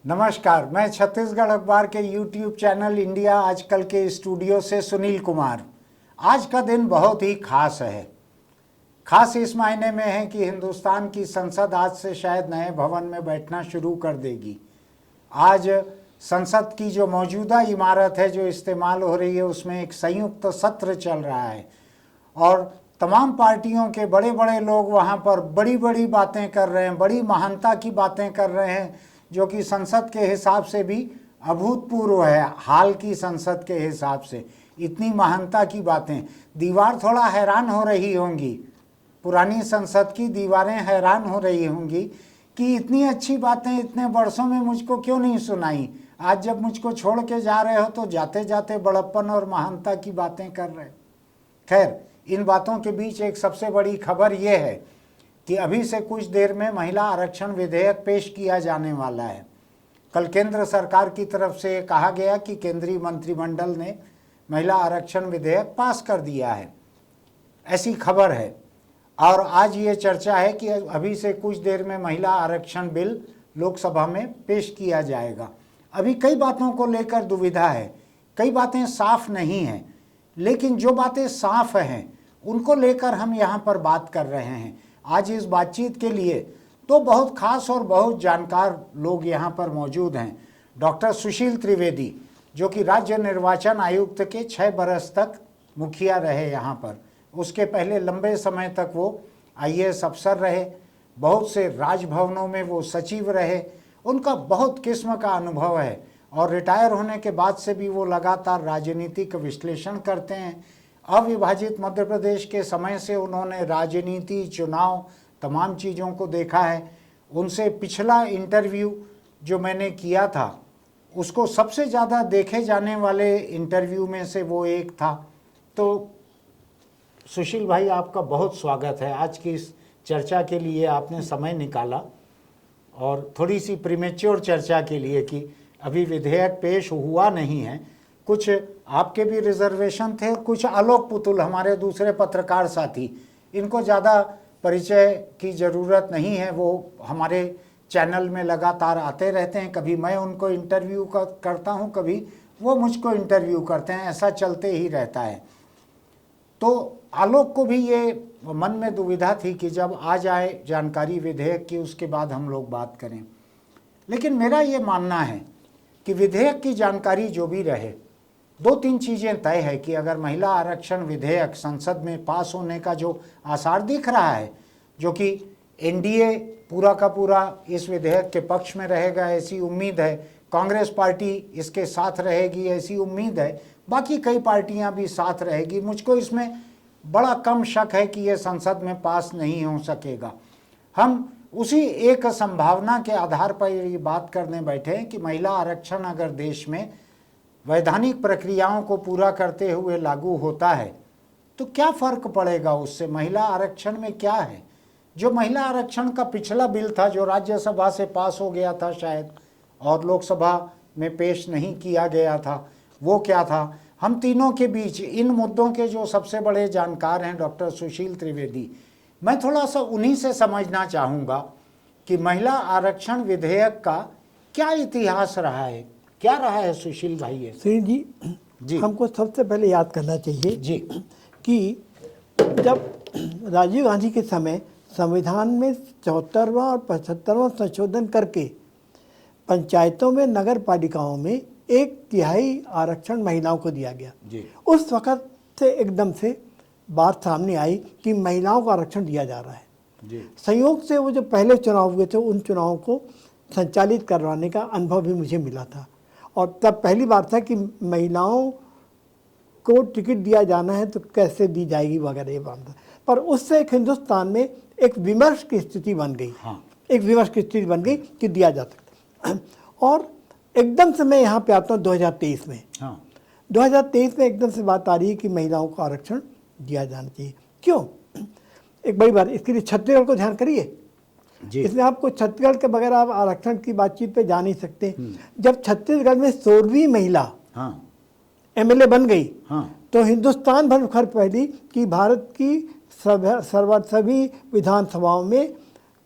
नमस्कार, मैं छत्तीसगढ़ अखबार के YouTube चैनल इंडिया आजकल के स्टूडियो से सुनील कुमार। आज का दिन बहुत ही खास है। खास इस मायने में है कि हिंदुस्तान की संसद आज से शायद नए भवन में बैठना शुरू कर देगी। आज संसद की जो मौजूदा इमारत है जो इस्तेमाल हो रही है उसमें एक संयुक्त सत्र चल रहा है और तमाम पार्टियों के बड़े बड़े लोग वहाँ पर बड़ी बड़ी बातें कर रहे हैं, बड़ी महानता की बातें कर रहे हैं जो कि संसद के हिसाब से भी अभूतपूर्व है। हाल की संसद के हिसाब से इतनी महानता की बातें, दीवार थोड़ा हैरान हो रही होंगी, पुरानी संसद की दीवारें हैरान हो रही होंगी कि इतनी अच्छी बातें इतने वर्षों में मुझको क्यों नहीं सुनाई। आज जब मुझको छोड़ के जा रहे हो तो जाते जाते बड़प्पन और महानता की बातें कर रहे। खैर, इन बातों के बीच एक सबसे बड़ी खबर यह है कि अभी से कुछ देर में महिला आरक्षण विधेयक पेश किया जाने वाला है। कल केंद्र सरकार की तरफ से कहा गया कि केंद्रीय मंत्रिमंडल ने महिला आरक्षण विधेयक पास कर दिया है, ऐसी खबर है। और आज ये चर्चा है कि अभी से कुछ देर में महिला आरक्षण बिल लोकसभा में पेश किया जाएगा। अभी कई बातों को लेकर दुविधा है, कई बातें साफ नहीं हैं, लेकिन जो बातें साफ हैं उनको लेकर हम यहाँ पर बात कर रहे हैं। आज इस बातचीत के लिए तो बहुत खास और बहुत जानकार लोग यहाँ पर मौजूद हैं। डॉक्टर सुशील त्रिवेदी, जो कि राज्य निर्वाचन आयुक्त के 6 बरस तक मुखिया रहे यहाँ पर, उसके पहले लंबे समय तक वो IAS अफसर रहे, बहुत से राजभवनों में वो सचिव रहे, उनका बहुत किस्म का अनुभव है और रिटायर होने के बाद से भी वो लगातार राजनीतिक विश्लेषण करते हैं। अविभाजित मध्य प्रदेश के समय से उन्होंने राजनीति, चुनाव, तमाम चीज़ों को देखा है। उनसे पिछला इंटरव्यू जो मैंने किया था उसको सबसे ज़्यादा देखे जाने वाले इंटरव्यू में से वो एक था। तो सुशील भाई, आपका बहुत स्वागत है। आज की इस चर्चा के लिए आपने समय निकाला और थोड़ी सी प्रीमेच्योर चर्चा के लिए कि अभी विधेयक पेश हुआ नहीं है, कुछ आपके भी रिजर्वेशन थे, कुछ आलोक पुतुल हमारे दूसरे पत्रकार साथी, इनको ज़्यादा परिचय की ज़रूरत नहीं है, वो हमारे चैनल में लगातार आते रहते हैं। कभी मैं उनको इंटरव्यू करता हूं, कभी वो मुझको इंटरव्यू करते हैं, ऐसा चलते ही रहता है। तो आलोक को भी ये मन में दुविधा थी कि जब आ जाए जानकारी विधेयक की उसके बाद हम लोग बात करें। लेकिन मेरा ये मानना है कि विधेयक की जानकारी जो भी रहे, 2-3 चीज़ें तय है कि अगर महिला आरक्षण विधेयक संसद में पास होने का जो आसार दिख रहा है, जो कि NDA पूरा का पूरा इस विधेयक के पक्ष में रहेगा ऐसी उम्मीद है, कांग्रेस पार्टी इसके साथ रहेगी ऐसी उम्मीद है, बाकी कई पार्टियां भी साथ रहेगी। मुझको इसमें बड़ा कम शक है कि ये संसद में पास नहीं हो सकेगा। हम उसी एक संभावना के आधार पर ये बात करने बैठे हैं कि महिला आरक्षण अगर देश में वैधानिक प्रक्रियाओं को पूरा करते हुए लागू होता है तो क्या फ़र्क पड़ेगा उससे। महिला आरक्षण में क्या है, जो महिला आरक्षण का पिछला बिल था जो राज्यसभा से पास हो गया था शायद और लोकसभा में पेश नहीं किया गया था, वो क्या था। हम तीनों के बीच इन मुद्दों के जो सबसे बड़े जानकार हैं डॉक्टर सुशील त्रिवेदी, मैं थोड़ा सा उन्हीं से समझना चाहूँगा कि महिला आरक्षण विधेयक का क्या इतिहास रहा है, क्या रहा है सुशील भाई। सुनील जी, हमको सबसे पहले याद करना चाहिए जी कि जब राजीव गांधी के समय संविधान में 74वां और 75वां संशोधन करके पंचायतों में, नगर पालिकाओं में 1/3 आरक्षण महिलाओं को दिया गया जी। उस वक़्त से एकदम से बात सामने आई कि महिलाओं को आरक्षण दिया जा रहा है जी। संयोग से वो जो पहले चुनाव हुए थे उन चुनावों को संचालित करवाने का अनुभव भी मुझे मिला था और तब पहली बार था कि महिलाओं को टिकट दिया जाना है तो कैसे दी जाएगी वगैरह ये बात था। पर उससे एक हिंदुस्तान में एक विमर्श की स्थिति बन गई। हाँ। एक विमर्श की स्थिति बन गई कि दिया जा सकता है। और एकदम से मैं यहाँ पे आता हूँ 2023 में। हाँ। 2023 में एकदम से बात आ रही है कि महिलाओं को आरक्षण दिया जाना चाहिए। क्यों? एक बड़ी बात, इसके लिए छत्तीसगढ़ को ध्यान करिए जी। इसमें आपको छत्तीसगढ़ के बगैर आप आरक्षण की बातचीत पे जा नहीं सकते। जब छत्तीसगढ़ में 16वीं महिला हाँ। MLA बन गई हाँ। तो हिंदुस्तान भर खबर फैली कि भारत की सभी विधानसभाओं में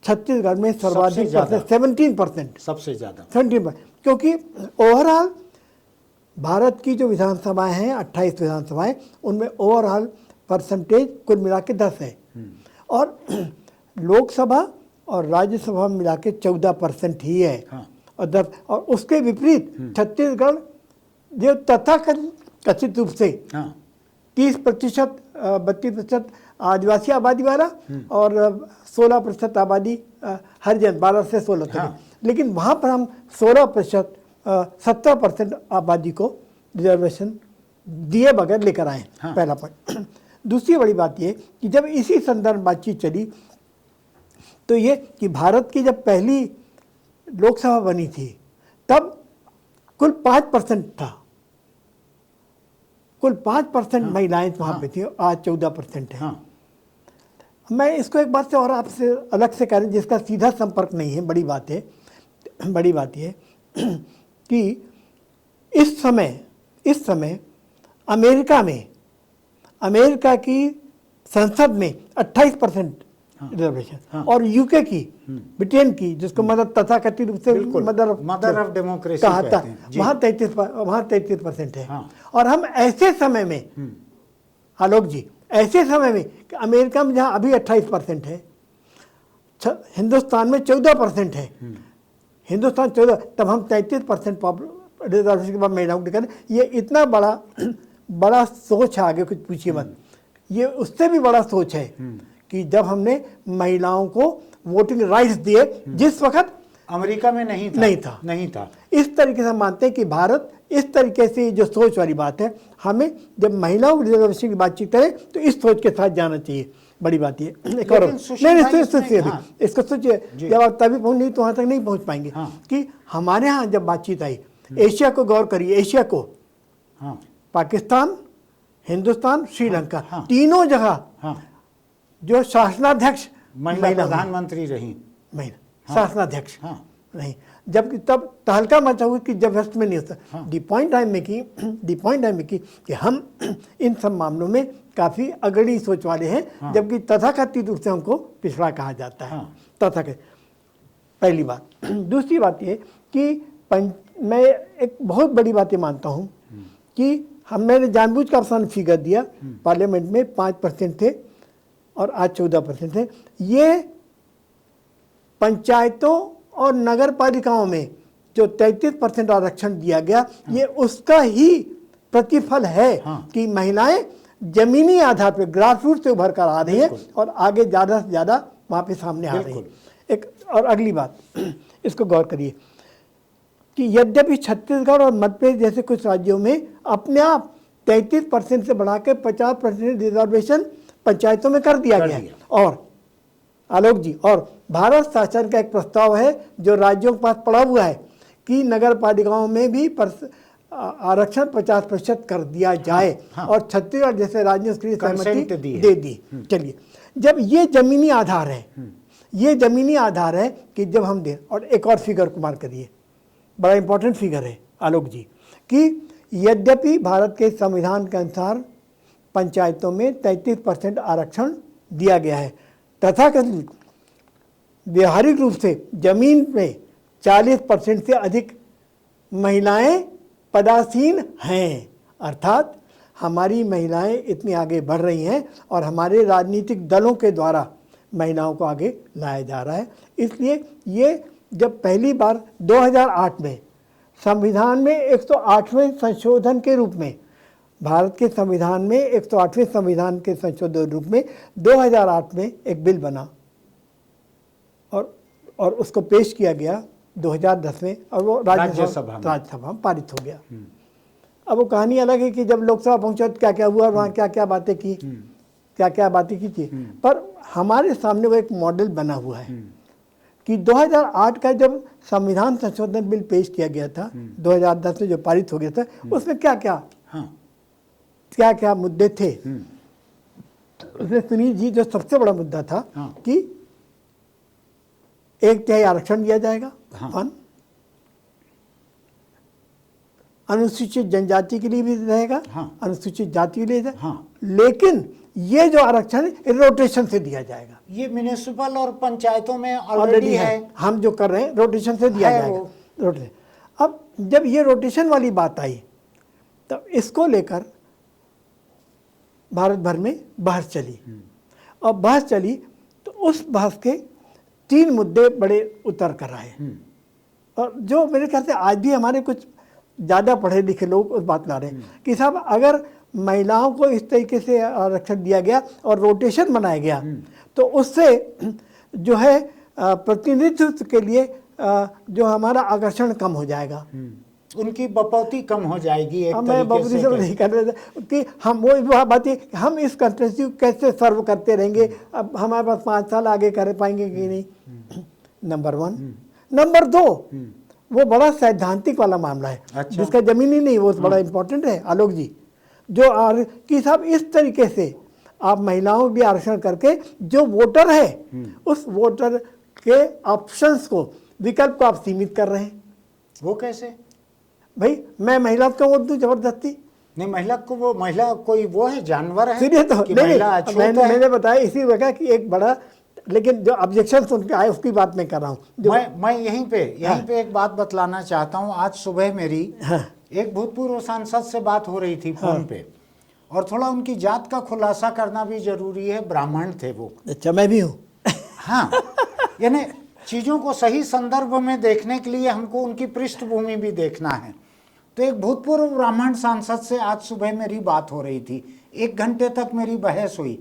छत्तीसगढ़ में सर्वाधिक ज्यादा। 17%, सबसे ज्यादा 17%, क्योंकि ओवरऑल भारत की जो विधानसभाएं हैं 28 विधानसभाएं, उनमें ओवरऑल परसेंटेज कुल मिला के 10 है, और लोकसभा और राज्यसभा में मिला के 14% ही है। हाँ। और 10, और उसके विपरीत छत्तीसगढ़ जो तथाकथित रूप से 30%, 32% आदिवासी आबादी वाला और 16% आबादी हरिजन, 12 से 16 तक, लेकिन वहाँ पर हम 16%, 70% आबादी को रिजर्वेशन दिए बगैर लेकर आए। पहला पॉइंट। दूसरी बड़ी बात ये कि जब इसी संदर्भ बातचीत चली तो ये कि भारत की जब पहली लोकसभा बनी थी तब कुल 5% था, कुल 5% महिलाएं वहाँ पे थी, आज 14% है। मैं इसको एक बात से और आपसे अलग से कह रहा हूँ जिसका सीधा संपर्क नहीं है, बड़ी बात है, बड़ी बात ये कि इस समय अमेरिका की संसद में 28% रिजर्वेशन, और यूके की, ब्रिटेन की, जिसको मतलब तथाकथित रूप से मदर ऑफ डेमोक्रेसी कहा था, वहाँ 33% है। और हम ऐसे समय में, आलोक जी, ऐसे समय में कि अमेरिका में जहाँ अभी 28% है, हिंदुस्तान में 14% है, हिंदुस्तान 14, तब हम 33% रिजर्वेशन के बाद महिलाओं को करें। ये इतना बड़ा सोच है, आगे कुछ पूछिए मत, ये उससे भी बड़ा सोच है कि जब हमने महिलाओं को वोटिंग राइट्स दिए, जिस वक्त अमेरिका में नहीं था। इस तरीके से मानते हैं कि भारत इस तरीके से, जो सोच वाली बात है, हमें जब महिलाओं रिजर्वेशन की बातचीत करें तो इस सोच के साथ जाना चाहिए। बड़ी बात ये एक और इसको सोचिए, जब आप तभी पहुंच नहीं तो वहां तक नहीं पहुंच पाएंगे। कि हमारे यहाँ जब बातचीत आई, एशिया को गौर करिए, एशिया को, पाकिस्तान, हिंदुस्तान, श्रीलंका, तीनों जगह जो शासनाध्यक्ष महिला प्रधानमंत्री रही, महिला शासनाध्यक्ष नहीं, जबकि तब तहलका मचा हुआ कि जब वेस्ट में नहीं होता। दी पॉइंट आई मेकिंग कि हम इन सब मामलों में काफ़ी अग्रणी सोच वाले हैं, जबकि तथाकथित रूप से हमको पिछड़ा कहा जाता है। तथाकथित, पहली बात। दूसरी बात ये कि मैं एक बहुत बड़ी बात ये मानता हूँ कि मैंने जानबूझ का आसान फिगर दिया, पार्लियामेंट में 5% थे और आज 14% थे। ये पंचायतों और नगर पालिकाओं में जो 33% आरक्षण दिया गया, ये उसका ही प्रतिफल है कि महिलाएं जमीनी आधार पर, ग्रास रूट से उभर कर आ रही है और आगे ज़्यादा से ज़्यादा वहाँ पे सामने आ रही है। एक और अगली बात, इसको गौर करिए कि यद्यपि छत्तीसगढ़ और मध्य प्रदेश जैसे कुछ राज्यों में अपने आप 33% से बढ़ा के 50% रिजर्वेशन पंचायतों में कर दिया गया है। और आलोक जी, और भारत शासन का एक प्रस्ताव है जो राज्यों के पास पड़ा हुआ है कि नगर पालिकाओं में भी आरक्षण 50% कर दिया जाए। और छत्तीसगढ़ जैसे राज्य ने उसके लिए सहमति दे दी। चलिए, जब ये जमीनी आधार है, ये जमीनी आधार है कि जब हम दे, और एक और फिगर को मार्क करिए, बड़ा इंपॉर्टेंट फिगर है आलोक जी, कि यद्यपि भारत के संविधान के अनुसार पंचायतों में 33% आरक्षण दिया गया है, तथाकथित व्यवहारिक रूप से जमीन में 40% से अधिक महिलाएं पदासीन हैं। अर्थात हमारी महिलाएं इतनी आगे बढ़ रही हैं और हमारे राजनीतिक दलों के द्वारा महिलाओं को आगे लाया जा रहा है। इसलिए ये जब पहली बार 2008 में संविधान में 108वें संशोधन के रूप में, भारत के संविधान में 108वें संविधान के संशोधन रूप में 2008 में एक बिल बना और उसको पेश किया गया 2010 में, और वो राज्यसभा में पारित हो गया। अब वो कहानी अलग है कि जब लोकसभा पहुंचा तो क्या क्या हुआ, वहाँ क्या क्या बातें की, थी। पर हमारे सामने वो एक मॉडल बना हुआ है कि 2008 का जब संविधान संशोधन बिल पेश किया गया था, 2010 में जो पारित हो गया था, उसमें क्या क्या मुद्दे थे। उसमें सुनील जी, जो सबसे बड़ा मुद्दा था कि 1/3 आरक्षण दिया जाएगा, अनुसूचित जनजाति के लिए भी रहेगा, अनुसूचित जाति के लिए लेकिन ये जो आरक्षण है रोटेशन से दिया जाएगा। ये म्युनिसिपल और पंचायतों में ऑलरेडी ऑलरेडी है, हम जो कर रहे हैं रोटेशन से दिया है जाएगा। वो। रोटेशन, अब जब ये रोटेशन वाली बात आई तब इसको लेकर भारत भर में बहस चली, और बहस चली तो उस बहस के 3 मुद्दे बड़े उतर कर आए, और जो मेरे ख्याल से आज भी हमारे कुछ ज़्यादा पढ़े लिखे लोग उस बात ला रहे हैं कि साहब अगर महिलाओं को इस तरीके से आरक्षण दिया गया और रोटेशन बनाया गया तो उससे जो है प्रतिनिधित्व के लिए जो हमारा आकर्षण कम हो जाएगा, उनकी बपौती कम हो जाएगी एक मैं तरीके बबरी से से नहीं कर रहे थे कि हम वो बात है कि हम इस कंस्टिट्यूंसी को कैसे सर्व करते रहेंगे, अब हमारे पास 5 साल आगे कर पाएंगे कि नहीं, नंबर 1। नंबर 2, वो बड़ा सैद्धांतिक वाला मामला है। अच्छा। जिसका जमीनी नहीं वो बड़ा इंपॉर्टेंट है आलोक जी, जो कि साहब इस तरीके से आप महिलाओं को भी आरक्षण करके जो वोटर है उस वोटर के ऑप्शंस को, विकल्प को आप सीमित कर रहे हैं। वो कैसे? भाई मैं महिला को वोट दूं जबरदस्ती? नहीं, महिला को वो, महिला कोई वो है, जानवर है सीरियस तो कि नहीं, महिला अछूत है? मैंने बताया इसी वजह कि एक बड़ा, लेकिन जो ऑब्जेक्शन उनके आए उसकी बात मैं कर रहा हूँ। मैं यहीं पे एक बात बतलाना चाहता हूँ। आज सुबह मेरी एक भूतपूर्व सांसद से बात हो रही थी फोन पे, और थोड़ा उनकी जात का खुलासा करना भी जरूरी है। ब्राह्मण थे वो। अच्छा, मैं भी हूँ। हाँ, यानी चीज़ों को सही संदर्भ में देखने के लिए हमको उनकी पृष्ठभूमि भी देखना है। तो एक भूतपूर्व ब्राह्मण सांसद से आज सुबह मेरी बात हो रही थी, 1 घंटे तक मेरी बहस हुई।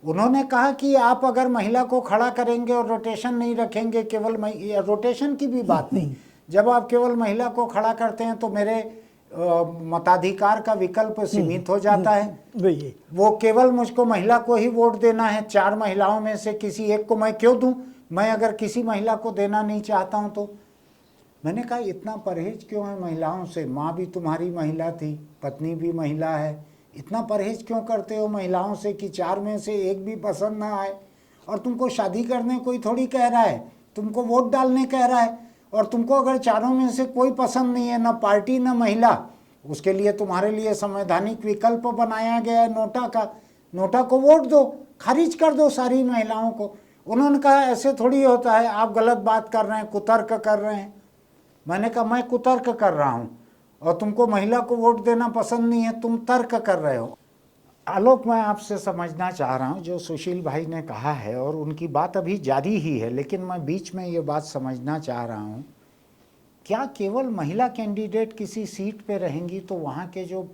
उन्होंने कहा कि आप अगर महिला को खड़ा करेंगे और रोटेशन नहीं रखेंगे, केवल रोटेशन की भी बात नहीं, जब आप केवल महिला को खड़ा करते हैं तो मेरे मताधिकार का विकल्प सीमित हो जाता है। वो केवल मुझको महिला को ही वोट देना है, 4 महिलाओं में से किसी एक को मैं क्यों दूं? मैं अगर किसी महिला को देना नहीं चाहता हूं तो। मैंने कहा इतना परहेज क्यों है महिलाओं से? माँ भी तुम्हारी महिला थी, पत्नी भी महिला है, इतना परहेज क्यों करते हो महिलाओं से कि 4 में से एक भी पसंद ना आए? और तुमको शादी करने कोई थोड़ी कह रहा है, तुमको वोट डालने कह रहा है। और तुमको अगर 4 में से कोई पसंद नहीं है, ना पार्टी ना महिला, उसके लिए तुम्हारे लिए संवैधानिक विकल्प बनाया गया है नोटा का। नोटा को वोट दो, खारिज कर दो सारी महिलाओं को। उन्होंने कहा ऐसे थोड़ी होता है, आप गलत बात कर रहे हैं, कुतर्क कर रहे हैं। मैंने कहा मैं कुतर्क कर रहा हूँ और तुमको महिला को वोट देना पसंद नहीं है, तुम तर्क कर रहे हो। आलोक, मैं आपसे समझना चाह रहा हूँ जो सुशील भाई ने कहा है, और उनकी बात अभी जारी ही है, लेकिन मैं बीच में ये बात समझना चाह रहा हूँ, क्या केवल महिला कैंडिडेट किसी सीट पे रहेंगी तो वहाँ के जो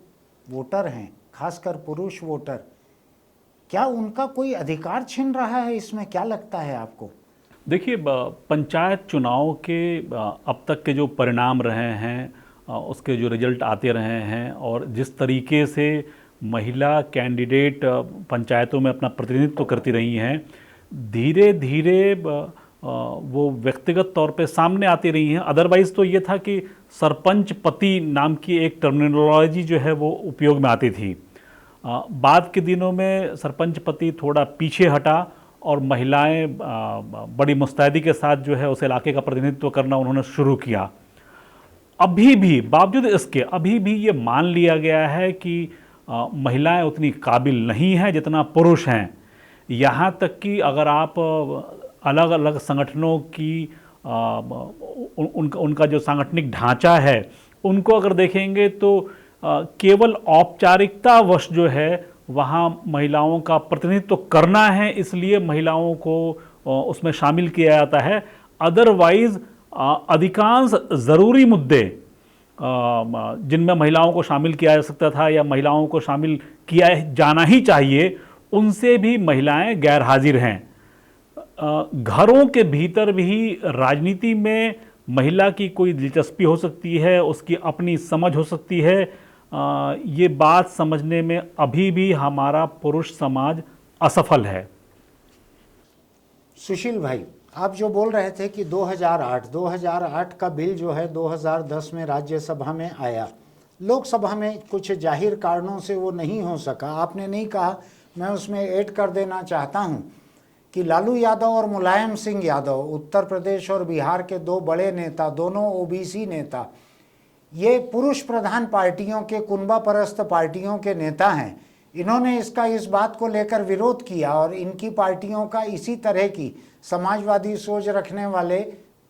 वोटर हैं, खासकर पुरुष वोटर, क्या उनका कोई अधिकार छिन रहा है इसमें? क्या लगता है आपको? देखिए, पंचायत चुनाव के अब तक के जो परिणाम रहे हैं, उसके जो रिजल्ट आते रहे हैं, और जिस तरीके से महिला कैंडिडेट पंचायतों में अपना प्रतिनिधित्व करती रही हैं, धीरे धीरे वो व्यक्तिगत तौर पे सामने आती रही हैं। अदरवाइज़ तो ये था कि सरपंच पति नाम की एक टर्मिनोलॉजी जो है वो उपयोग में आती थी। बाद के दिनों में सरपंच पति थोड़ा पीछे हटा और महिलाएं बड़ी मुस्तैदी के साथ जो है उस इलाके का प्रतिनिधित्व करना उन्होंने शुरू किया। अभी भी बावजूद इसके अभी भी ये मान लिया गया है कि महिलाएं उतनी काबिल नहीं हैं जितना पुरुष हैं। यहाँ तक कि अगर आप अलग अलग संगठनों की उनका जो सांगठनिक ढांचा है उनको अगर देखेंगे तो केवल औपचारिकतावश जो है वहाँ महिलाओं का प्रतिनिधित्व करना है, इसलिए महिलाओं को उसमें शामिल किया जाता है। अदरवाइज़ अधिकांश ज़रूरी मुद्दे जिनमें महिलाओं को शामिल किया जा सकता था या महिलाओं को शामिल किया जाना ही चाहिए, उनसे भी महिलाएं गैर हाजिर हैं। घरों के भीतर भी राजनीति में महिला की कोई दिलचस्पी हो सकती है, उसकी अपनी समझ हो सकती है, ये बात समझने में अभी भी हमारा पुरुष समाज असफल है। सुशील भाई, आप जो बोल रहे थे कि 2008 का बिल जो है 2010 में राज्यसभा में आया, लोकसभा में कुछ जाहिर कारणों से वो नहीं हो सका। आपने नहीं कहा, मैं उसमें ऐड कर देना चाहता हूं कि लालू यादव और मुलायम सिंह यादव, उत्तर प्रदेश और बिहार के 2 बड़े नेता, दोनों ओबीसी नेता, ये पुरुष प्रधान पार्टियों के, कुनबा परस्त पार्टियों के नेता हैं, इन्होंने इस बात को लेकर विरोध किया और इनकी पार्टियों का इसी तरह की समाजवादी सोच रखने वाले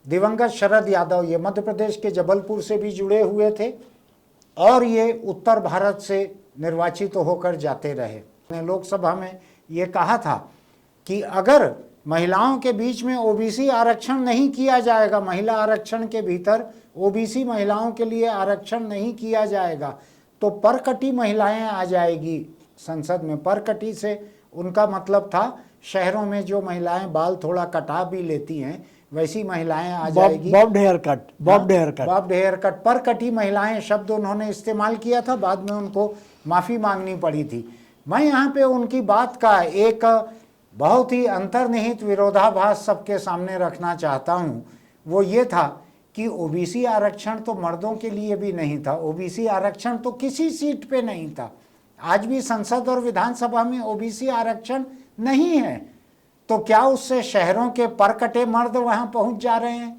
दिवंगत शरद यादव, ये मध्य प्रदेश के जबलपुर से भी जुड़े हुए थे और ये उत्तर भारत से निर्वाचित होकर जाते रहे। लोकसभा में ये कहा था कि अगर महिलाओं के बीच में ओबीसी आरक्षण नहीं किया जाएगा, महिला आरक्षण के भीतर ओबीसी महिलाओं के लिए आरक्षण नहीं किया जाएगा, तो परकटी महिलाएं आ जाएगी संसद में। परकटी से उनका मतलब था शहरों में जो महिलाएं बाल थोड़ा कटा भी लेती हैं वैसी महिलाएं आ जाएगी। Bobbed hair cut, bobbed hair cut, परकटी महिलाएं शब्द उन्होंने इस्तेमाल किया था, बाद में उनको माफ़ी मांगनी पड़ी थी। मैं यहाँ पे उनकी बात का एक बहुत ही अंतर्निहित विरोधाभास सबके सामने रखना चाहता हूँ। वो ये था कि ओबीसी आरक्षण तो मर्दों के लिए भी नहीं था, ओबीसी आरक्षण तो किसी सीट पे नहीं था। आज भी संसद और विधानसभा में ओबीसी आरक्षण नहीं है, तो क्या उससे शहरों के परकटे मर्द वहां पहुंच जा रहे हैं?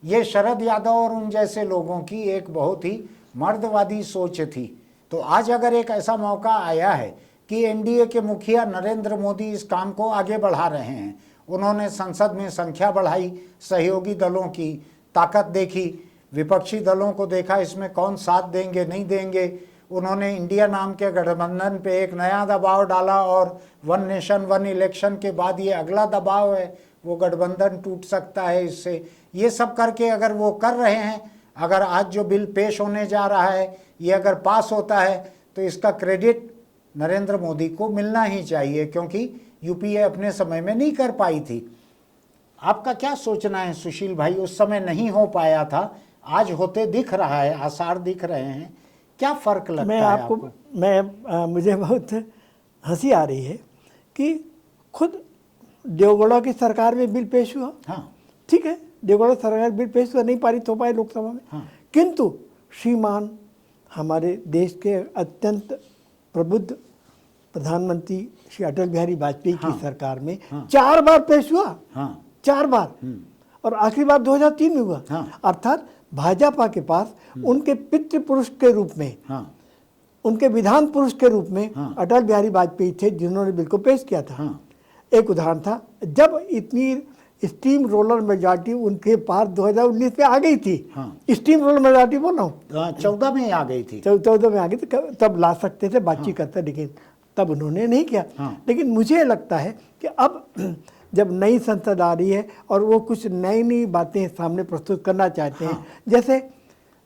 ये शरद यादव और उन जैसे लोगों की एक बहुत ही मर्दवादी सोच थी। तो आज अगर एक ऐसा मौका आया है कि एनडीए के मुखिया नरेंद्र मोदी इस काम को आगे बढ़ा रहे हैं, उन्होंने संसद में संख्या बढ़ाई, सहयोगी दलों की ताकत देखी, विपक्षी दलों को देखा इसमें कौन साथ देंगे नहीं देंगे, उन्होंने इंडिया नाम के गठबंधन पे एक नया दबाव डाला और वन नेशन वन इलेक्शन के बाद ये अगला दबाव है, वो गठबंधन टूट सकता है इससे। ये सब करके अगर वो कर रहे हैं, अगर आज जो बिल पेश होने जा रहा है ये अगर पास होता है तो इसका क्रेडिट नरेंद्र मोदी को मिलना ही चाहिए, क्योंकि यूपीए अपने समय में नहीं कर पाई थी। आपका क्या सोचना है सुशील भाई? उस समय नहीं हो पाया था, आज होते दिख रहा है, आसार दिख रहे हैं, क्या फ़र्क लगता है आपको? मुझे बहुत हंसी आ रही है कि खुद देवगौड़ा की सरकार में बिल पेश हुआ। हाँ, ठीक है, देवगौड़ा सरकार बिल पेश हुआ, नहीं पारित हो पाए लोकसभा में। हाँ। किंतु श्रीमान हमारे देश के अत्यंत प्रबुद्ध प्रधानमंत्री श्री अटल बिहारी वाजपेयी की सरकार में 4 बार पेश हुआ। हाँ, 4 बार, और आखिरी बार 2003 में हुआ। हाँ। अर्थात भाजपा के पास उनके पितृपुरुष के रूप में, हाँ, उनके विधान पुरुष के रूप में हाँ। अटल बिहारी वाजपेयी थे जिन्होंने बिल को पेश किया था। हाँ। एक उदाहरण था जब इतनी स्टीम रोलर मेजॉरिटी उनके पास 2019 में आ गई थी। हाँ। स्टीम रोलर मेजॉरिटी बोल रहा हूँ, 14 में आ गई थी। 14 में आ गई थी, तब ला सकते थे, बातचीत करते, लेकिन तब उन्होंने नहीं किया। हाँ। लेकिन मुझे लगता है कि अब जब नई संसद आ रही है और वो कुछ नई नई बातें सामने प्रस्तुत करना चाहते हैं, जैसे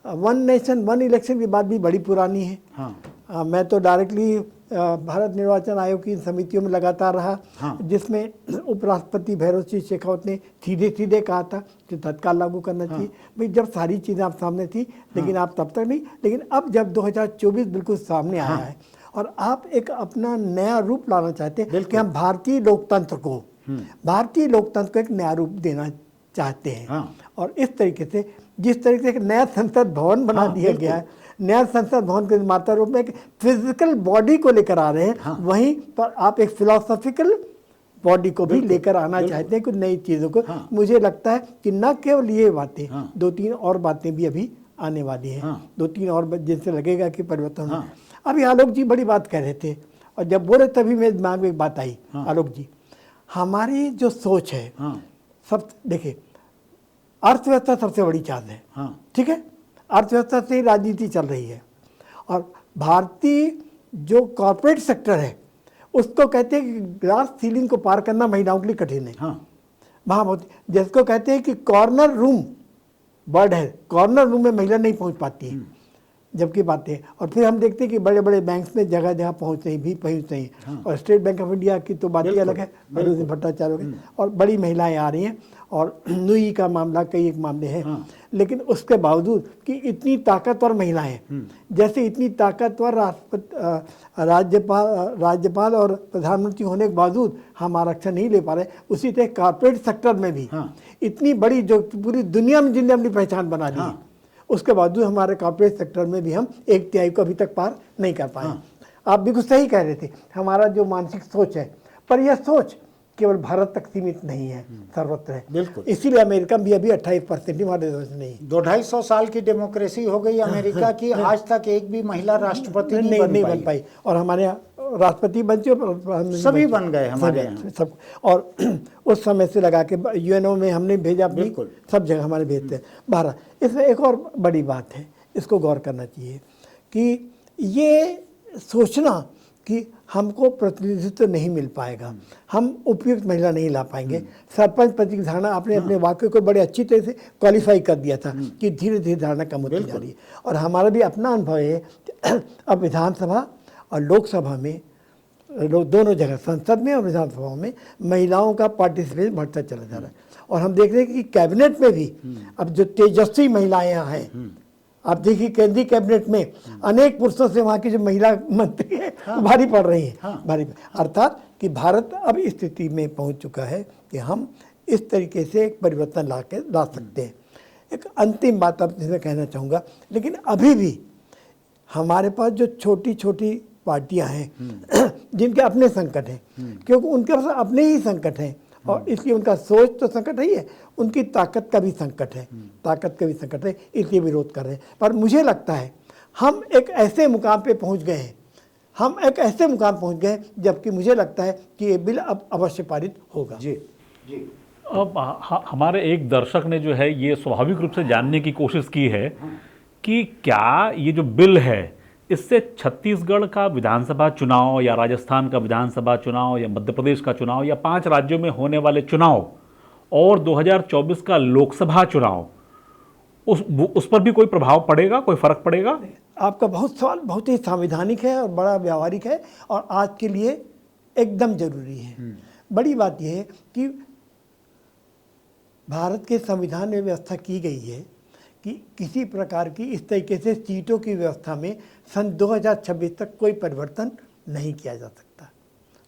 वन नेशन वन इलेक्शन की बात भी बड़ी पुरानी है। हाँ। मैं तो डायरेक्टली भारत निर्वाचन आयोग की समितियों में लगातार रहा। हाँ। जिसमें उपराष्ट्रपति भैरव सिंह शेखावत ने सीधे सीधे कहा था कि तत्काल लागू करना चाहिए। भाई जब सारी चीज़ें आप सामने थी, लेकिन आप तब तक नहीं, लेकिन अब जब 2024 बिल्कुल सामने आया है और आप एक अपना नया रूप लाना चाहते हैं कि हम भारतीय लोकतंत्र को एक नया रूप देना चाहते हैं। हाँ। और इस तरीके से जिस तरीके से एक नया संसद भवन बना दिया गया है, नया संसद भवन के निर्माता रूप में एक फिजिकल बॉडी को लेकर आ रहे हैं, वहीं पर आप एक फिलोसॉफिकल बॉडी को भी लेकर आना चाहते हैं, कुछ नई चीज़ों को। मुझे लगता है कि न केवल ये बातें, 2-3 और बातें भी अभी आने वाली हैं। 2-3 और जिनसे लगेगा कि परिवर्तन हो। अभी आलोक जी बड़ी बात कह रहे थे और जब बोले तभी मेरे दिमाग में एक बात आई। आलोक जी, हमारी जो सोच है, सब देखिए, अर्थव्यवस्था सबसे बड़ी चांद है। ठीक है, अर्थव्यवस्था से ही राजनीति चल रही है और भारतीय जो कॉर्पोरेट सेक्टर है उसको कहते हैं कि ग्लास सीलिंग को पार करना महिलाओं के लिए कठिन है। वहाँ बहुत, जिसको कहते हैं कि कॉर्नर रूम वर्ड है, कॉर्नर रूम में महिला नहीं पहुँच पाती है, जबकि बातें। और फिर हम देखते हैं कि बड़े बड़े बैंक्स में जगह जगह पहुँच रही हैं। और स्टेट बैंक ऑफ इंडिया की तो बात ही अलग है, अरुण भट्टाचार्य के, और बड़ी महिलाएं आ रही हैं और नुई का मामला, कई एक मामले हैं। लेकिन उसके बावजूद कि इतनी ताकतवर महिलाएं, जैसे इतनी ताकतवर राज्यपाल और प्रधानमंत्री होने के बावजूद हम आरक्षण नहीं ले पा रहे, उसी तरह कॉर्पोरेट सेक्टर में भी इतनी बड़ी, जो पूरी दुनिया में जिनने अपनी पहचान बना ली, उसके बावजूद हमारे कॉर्पोरेट सेक्टर में भी हम 1/3 को अभी तक पार नहीं कर पाए। आप बिल्कुल सही कह रहे थे, हमारा जो मानसिक सोच है, पर यह सोच केवल भारत तक सीमित नहीं है, सर्वत्र है। बिल्कुल। इसीलिए अमेरिका भी अभी 28% हमारे देश में नहीं है। 200-250 साल की डेमोक्रेसी हो गई अमेरिका की, आज तक एक भी महिला राष्ट्रपति नहीं बन पाई। और हमारे यहाँ राष्ट्रपति बन चुके, सभी बन गए हमारे यहाँ सब। और उस समय से लगा के यूएनओ में हमने भेजा, अपनी बिल्कुल। सब जगह हमारे भेजते हैं बाहर। इसमें एक और बड़ी बात है, इसको गौर करना चाहिए कि ये सोचना कि हमको प्रतिनिधित्व नहीं मिल पाएगा, हम उपयुक्त महिला नहीं ला पाएंगे। सरपंच पद की धारणा आपने अपने वाक्य को बड़े अच्छी तरह से क्वालिफाई कर दिया था कि धीरे धीरे धारणा कम होती जा रही है। और हमारा भी अपना अनुभव है, अब विधानसभा और लोकसभा में, दोनों जगह संसद में और विधानसभा में महिलाओं का पार्टिसिपेशन बढ़ता चला जा रहा है। और हम देख रहे हैं कि कैबिनेट में भी अब जो तेजस्वी महिलाएं यहाँ हैं, आप देखिए केंद्रीय कैबिनेट में अनेक पुरुषों से वहाँ की जो महिला मंत्री है भारी पड़ रही हैं, भारी। अर्थात कि भारत अब इस स्थिति में पहुँच चुका है कि हम इस तरीके से एक परिवर्तन ला सकते हैं। एक अंतिम बात अब जिसे कहना चाहूँगा, लेकिन अभी भी हमारे पास जो छोटी छोटी पार्टियां हैं जिनके अपने संकट हैं, क्योंकि उनके पास अपने ही संकट हैं और इसलिए उनका सोच तो संकट ही है, उनकी ताकत का भी संकट है, ताकत का भी संकट है, इसलिए विरोध कर रहे हैं। पर मुझे लगता है हम एक ऐसे मुकाम पे पहुंच गए हैं, हम एक ऐसे मुकाम पहुंच गए जबकि मुझे लगता है कि ये बिल अब अवश्य पारित होगा। जी जी। अब हमारे एक दर्शक ने जो है ये स्वाभाविक रूप से जानने की कोशिश की है कि क्या ये जो बिल है इससे छत्तीसगढ़ का विधानसभा चुनाव या राजस्थान का विधानसभा चुनाव या मध्य प्रदेश का चुनाव या 5 राज्यों में होने वाले चुनाव और 2024 का लोकसभा चुनाव उस पर भी कोई प्रभाव पड़ेगा, कोई फर्क पड़ेगा? आपका सवाल बहुत ही संवैधानिक है और बड़ा व्यावहारिक है और आज के लिए एकदम जरूरी है। बड़ी बात यह है कि भारत के संविधान में व्यवस्था की गई है कि किसी प्रकार की इस तरीके से सीटों की व्यवस्था में सन 2026 तक कोई परिवर्तन नहीं किया जा सकता,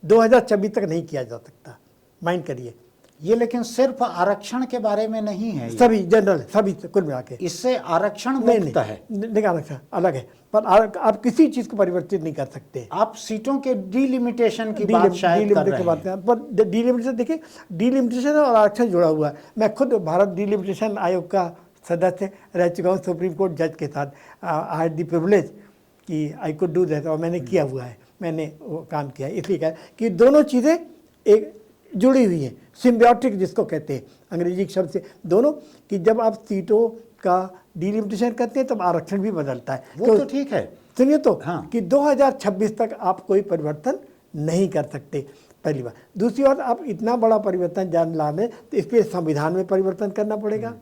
2026 तक नहीं किया जा सकता। माइंड करिए ये, लेकिन सिर्फ आरक्षण के बारे में नहीं है, सभी जनरल सभी कुल मिला के इससे आरक्षण मुक्त है। नहीं, आरक्षण अलग है, पर आप किसी चीज को परिवर्तित नहीं कर सकते। आप सीटों के डिलिमिटेशन की बात शायद कर रहे हैं, पर डिलिमिटेशन देखिए, डिलिमिटेशन और आरक्षण जुड़ा हुआ है। मैं खुद भारत डिलिमिटेशन आयोग का सदस्य रह चुका हूँ, सुप्रीम कोर्ट जज के साथ। आई हैड द प्रिविलेज कि आई कुड डू दैट, और मैंने किया हुआ है, मैंने वो काम किया है। इसलिए कहा कि दोनों चीज़ें एक जुड़ी हुई हैं, सिम्बियोटिक जिसको कहते हैं अंग्रेजी शब्द से, दोनों। कि जब आप सीटों का डिलिमिटेशन करते हैं तब आरक्षण भी बदलता है। वो तो ठीक है, सुनिए तो हाँ। कि 2026 तक आप कोई परिवर्तन नहीं कर सकते, पहली बात। दूसरी बात, आप इतना बड़ा परिवर्तन जान लाने तो इसलिए संविधान में परिवर्तन करना पड़ेगा।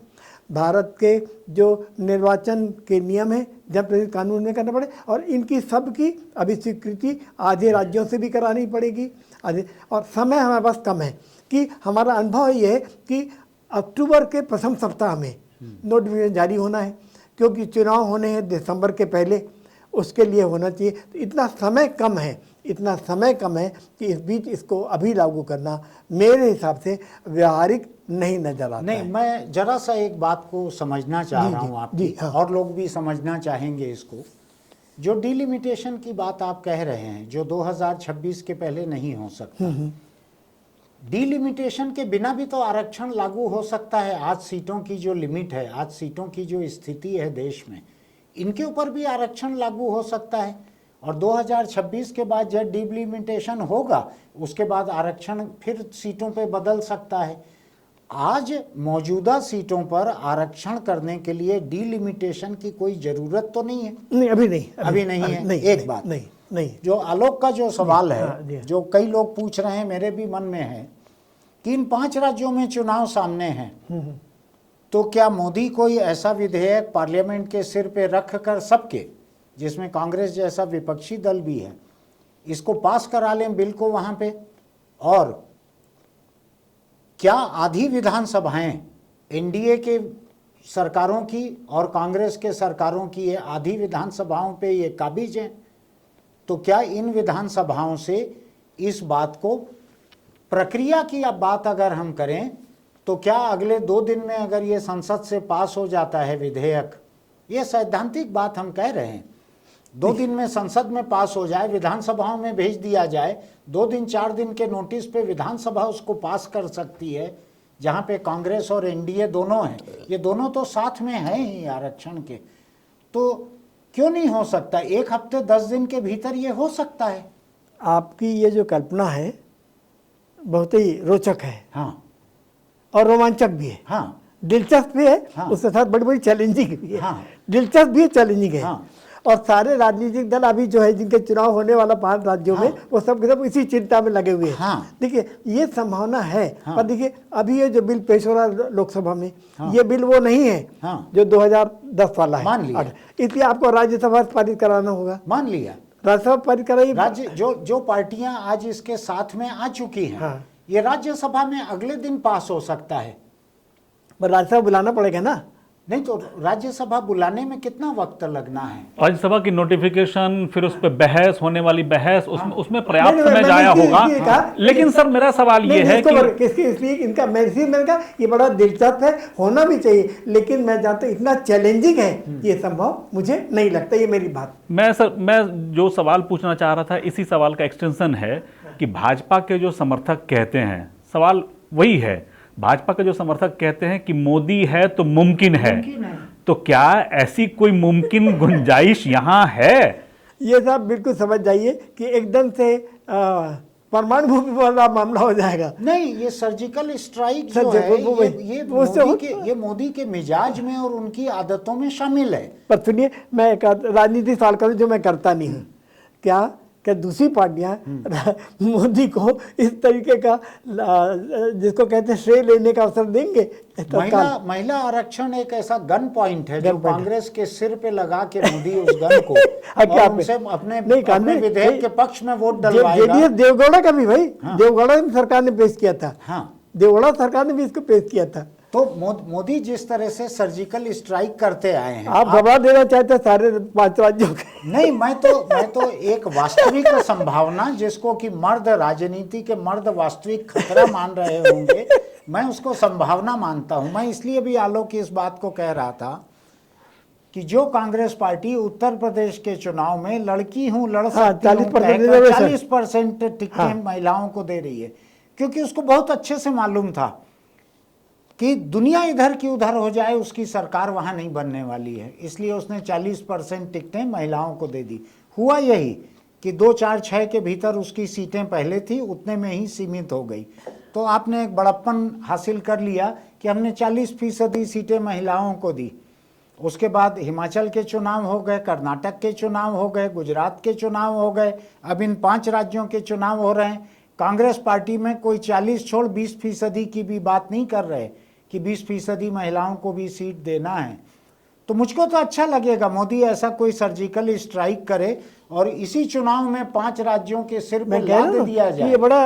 भारत के जो निर्वाचन के नियम है जनप्रतिनिधि कानून में करना पड़े, और इनकी सब की अभी स्वीकृति आधे राज्यों से भी करानी पड़ेगी आधे। और समय हमारे पास कम है कि हमारा अनुभव ये है कि अक्टूबर के प्रथम सप्ताह में नोटिफिकेशन जारी होना है, क्योंकि चुनाव होने हैं दिसंबर के पहले, उसके लिए होना चाहिए। तो इतना समय कम है, इतना समय कम है कि इस बीच इसको अभी लागू करना मेरे हिसाब से व्यावहारिक नहीं नजर आता। नहीं, मैं जरा सा एक बात को समझना चाह रहा हूँ आपकी, हाँ। और लोग भी समझना चाहेंगे इसको। जो डिलिमिटेशन की बात आप कह रहे हैं, जो 2026 के पहले नहीं हो सकता, डिलिमिटेशन के बिना भी तो आरक्षण लागू हो सकता है। आज सीटों की जो लिमिट है, आज सीटों की जो स्थिति है देश में, इनके ऊपर भी आरक्षण लागू हो सकता है। और 2026 के बाद जब डिलिमिटेशन होगा उसके बाद आरक्षण फिर सीटों पे बदल सकता है। आज मौजूदा सीटों पर आरक्षण करने के लिए डिलिमिटेशन की कोई जरूरत तो नहीं है। नहीं, अभी नहीं, अभी नहीं है। नहीं, एक नहीं, बात नहीं, जो आलोक का जो सवाल हाँ, है, जो कई लोग पूछ रहे हैं, मेरे भी मन में है कि इन 5 राज्यों में चुनाव सामने हैं, तो क्या मोदी कोई ऐसा विधेयक पार्लियामेंट के सिर पे रख कर सबके, जिसमें कांग्रेस जैसा विपक्षी दल भी है, इसको पास करा लें बिल को वहां पे? और क्या आधी विधानसभाएं एनडीए के सरकारों की और कांग्रेस के सरकारों की ये आधी विधानसभाओं पे ये काबिज हैं? तो क्या इन विधानसभाओं से इस बात को, प्रक्रिया की अब बात अगर हम करें, तो क्या अगले 2 दिन में अगर ये संसद से पास हो जाता है विधेयक, ये सैद्धांतिक बात हम कह रहे हैं, 2 दिन में संसद में पास हो जाए, विधानसभाओं में भेज दिया जाए, 2 दिन 4 दिन के नोटिस पे विधानसभा उसको पास कर सकती है, जहाँ पे कांग्रेस और एनडीए दोनों हैं, ये दोनों तो साथ में हैं ही आरक्षण के, तो क्यों नहीं हो सकता? 1 हफ्ते 10 दिन के भीतर ये हो सकता है। आपकी ये जो कल्पना है बहुत ही रोचक है, हाँ, और रोमांचक भी है, हाँ, दिलचस्प भी है, हाँ, उसके साथ बड़ी बड़ी चैलेंजिंग भी है, हाँ, दिलचस्प भी है, चैलेंजिंग है, हाँ, और सारे राजनीतिक दल अभी जो है जिनके चुनाव होने वाला 5 राज्यों में, वो सब के सब इसी चिंता में लगे हुए हैं। हाँ, देखिए ये संभावना है, हाँ, पर देखिए अभी ये जो बिल पेश हो रहा है लोकसभा में, हाँ, ये बिल वो नहीं है, हाँ, जो 2010 वाला है, मान लिया, इसलिए आपको राज्यसभा से पारित कराना होगा, मान लिया, राज्यसभा पारित कराइए। राज्य जो पार्टियां आज इसके साथ में आ चुकी हैं, हाँ। ये राज्यसभा में अगले दिन पास हो सकता है। पर राज्यसभा बुलाना पड़ेगा ना, नहीं तो राज्यसभा बुलाने में कितना वक्त लगना है? राज्यसभा की नोटिफिकेशन, फिर उस पर बहस, होने वाली बहस, उसमें पर्याप्त नहीं, समय मैंने जाया इसलिए होगा। कहा, लेकिन सर मेरा सवाल ये है कि इसलिए इनका मैंने कहा ये बड़ा दिलचस्प है, होना भी चाहिए, लेकिन मैं जानता हूं इतना चैलेंजिंग है, ये संभव मुझे नहीं लगता, ये मेरी बात। मैं जो सवाल पूछना चाह रहा था, इसी सवाल का एक्सटेंशन है कि भाजपा के जो समर्थक कहते हैं, सवाल वही है, भाजपा के जो समर्थक कहते हैं कि मोदी है तो मुमकिन है, तो क्या ऐसी कोई मुमकिन गुंजाइश यहाँ है? ये साहब बिल्कुल समझ जाइए कि एकदम से परमाणु बम वाला मामला हो जाएगा। नहीं, ये सर्जिकल स्ट्राइक जो है ये मोदी के मिजाज में और उनकी आदतों में शामिल है। पर सुनिए, मैं एक राजनीतिक सवाल करूं जो मैं करता नहीं हूं, क्या दूसरी पार्टियां मोदी को इस तरीके का जिसको कहते हैं श्रेय लेने का अवसर देंगे? महिला आरक्षण एक ऐसा गन पॉइंट है जो कांग्रेस के सिर पे लगा के मोदी उस गन को और उनसे अपने विधेयक के पक्ष में वोट डलवाएगा। जेडीएस देवगौड़ा का भी भाई, देवगौड़ा सरकार ने पेश किया था, देवगौड़ा सरकार ने भी इसको पेश किया था। तो मोदी जिस तरह से सर्जिकल स्ट्राइक करते आए हैं, आप जवाब देना चाहते हैं सारे 5 राज्यों के? नहीं, मैं तो एक वास्तविक संभावना जिसको कि राजनीति के मर्द वास्तविक खतरा मान रहे होंगे, मैं उसको संभावना मानता हूं। मैं इसलिए भी आलोक की इस बात को कह रहा था कि जो कांग्रेस पार्टी उत्तर प्रदेश के चुनाव में लड़की हूं लड़ सकती हूं 40% टिकटें महिलाओं को दे रही है, क्योंकि उसको बहुत अच्छे से मालूम था कि दुनिया इधर की उधर हो जाए उसकी सरकार वहां नहीं बनने वाली है, इसलिए उसने 40% टिकटें महिलाओं को दे दी। हुआ यही कि 2, 4, 6 के भीतर उसकी सीटें पहले थी उतने में ही सीमित हो गई। तो आपने एक बड़प्पन हासिल कर लिया कि हमने 40% सीटें महिलाओं को दी। उसके बाद हिमाचल के चुनाव हो गए, कर्नाटक के चुनाव हो गए, गुजरात के चुनाव हो गए, अब इन 5 राज्यों के चुनाव हो रहे हैं। कांग्रेस पार्टी में कोई 40 छोड़ 20% की भी बात नहीं कर रहे कि 20% महिलाओं को भी सीट देना है। तो मुझको तो अच्छा लगेगा मोदी ऐसा कोई सर्जिकल स्ट्राइक करे और इसी चुनाव में 5 राज्यों के सिर पे लाद दिया जाए। ये बड़ा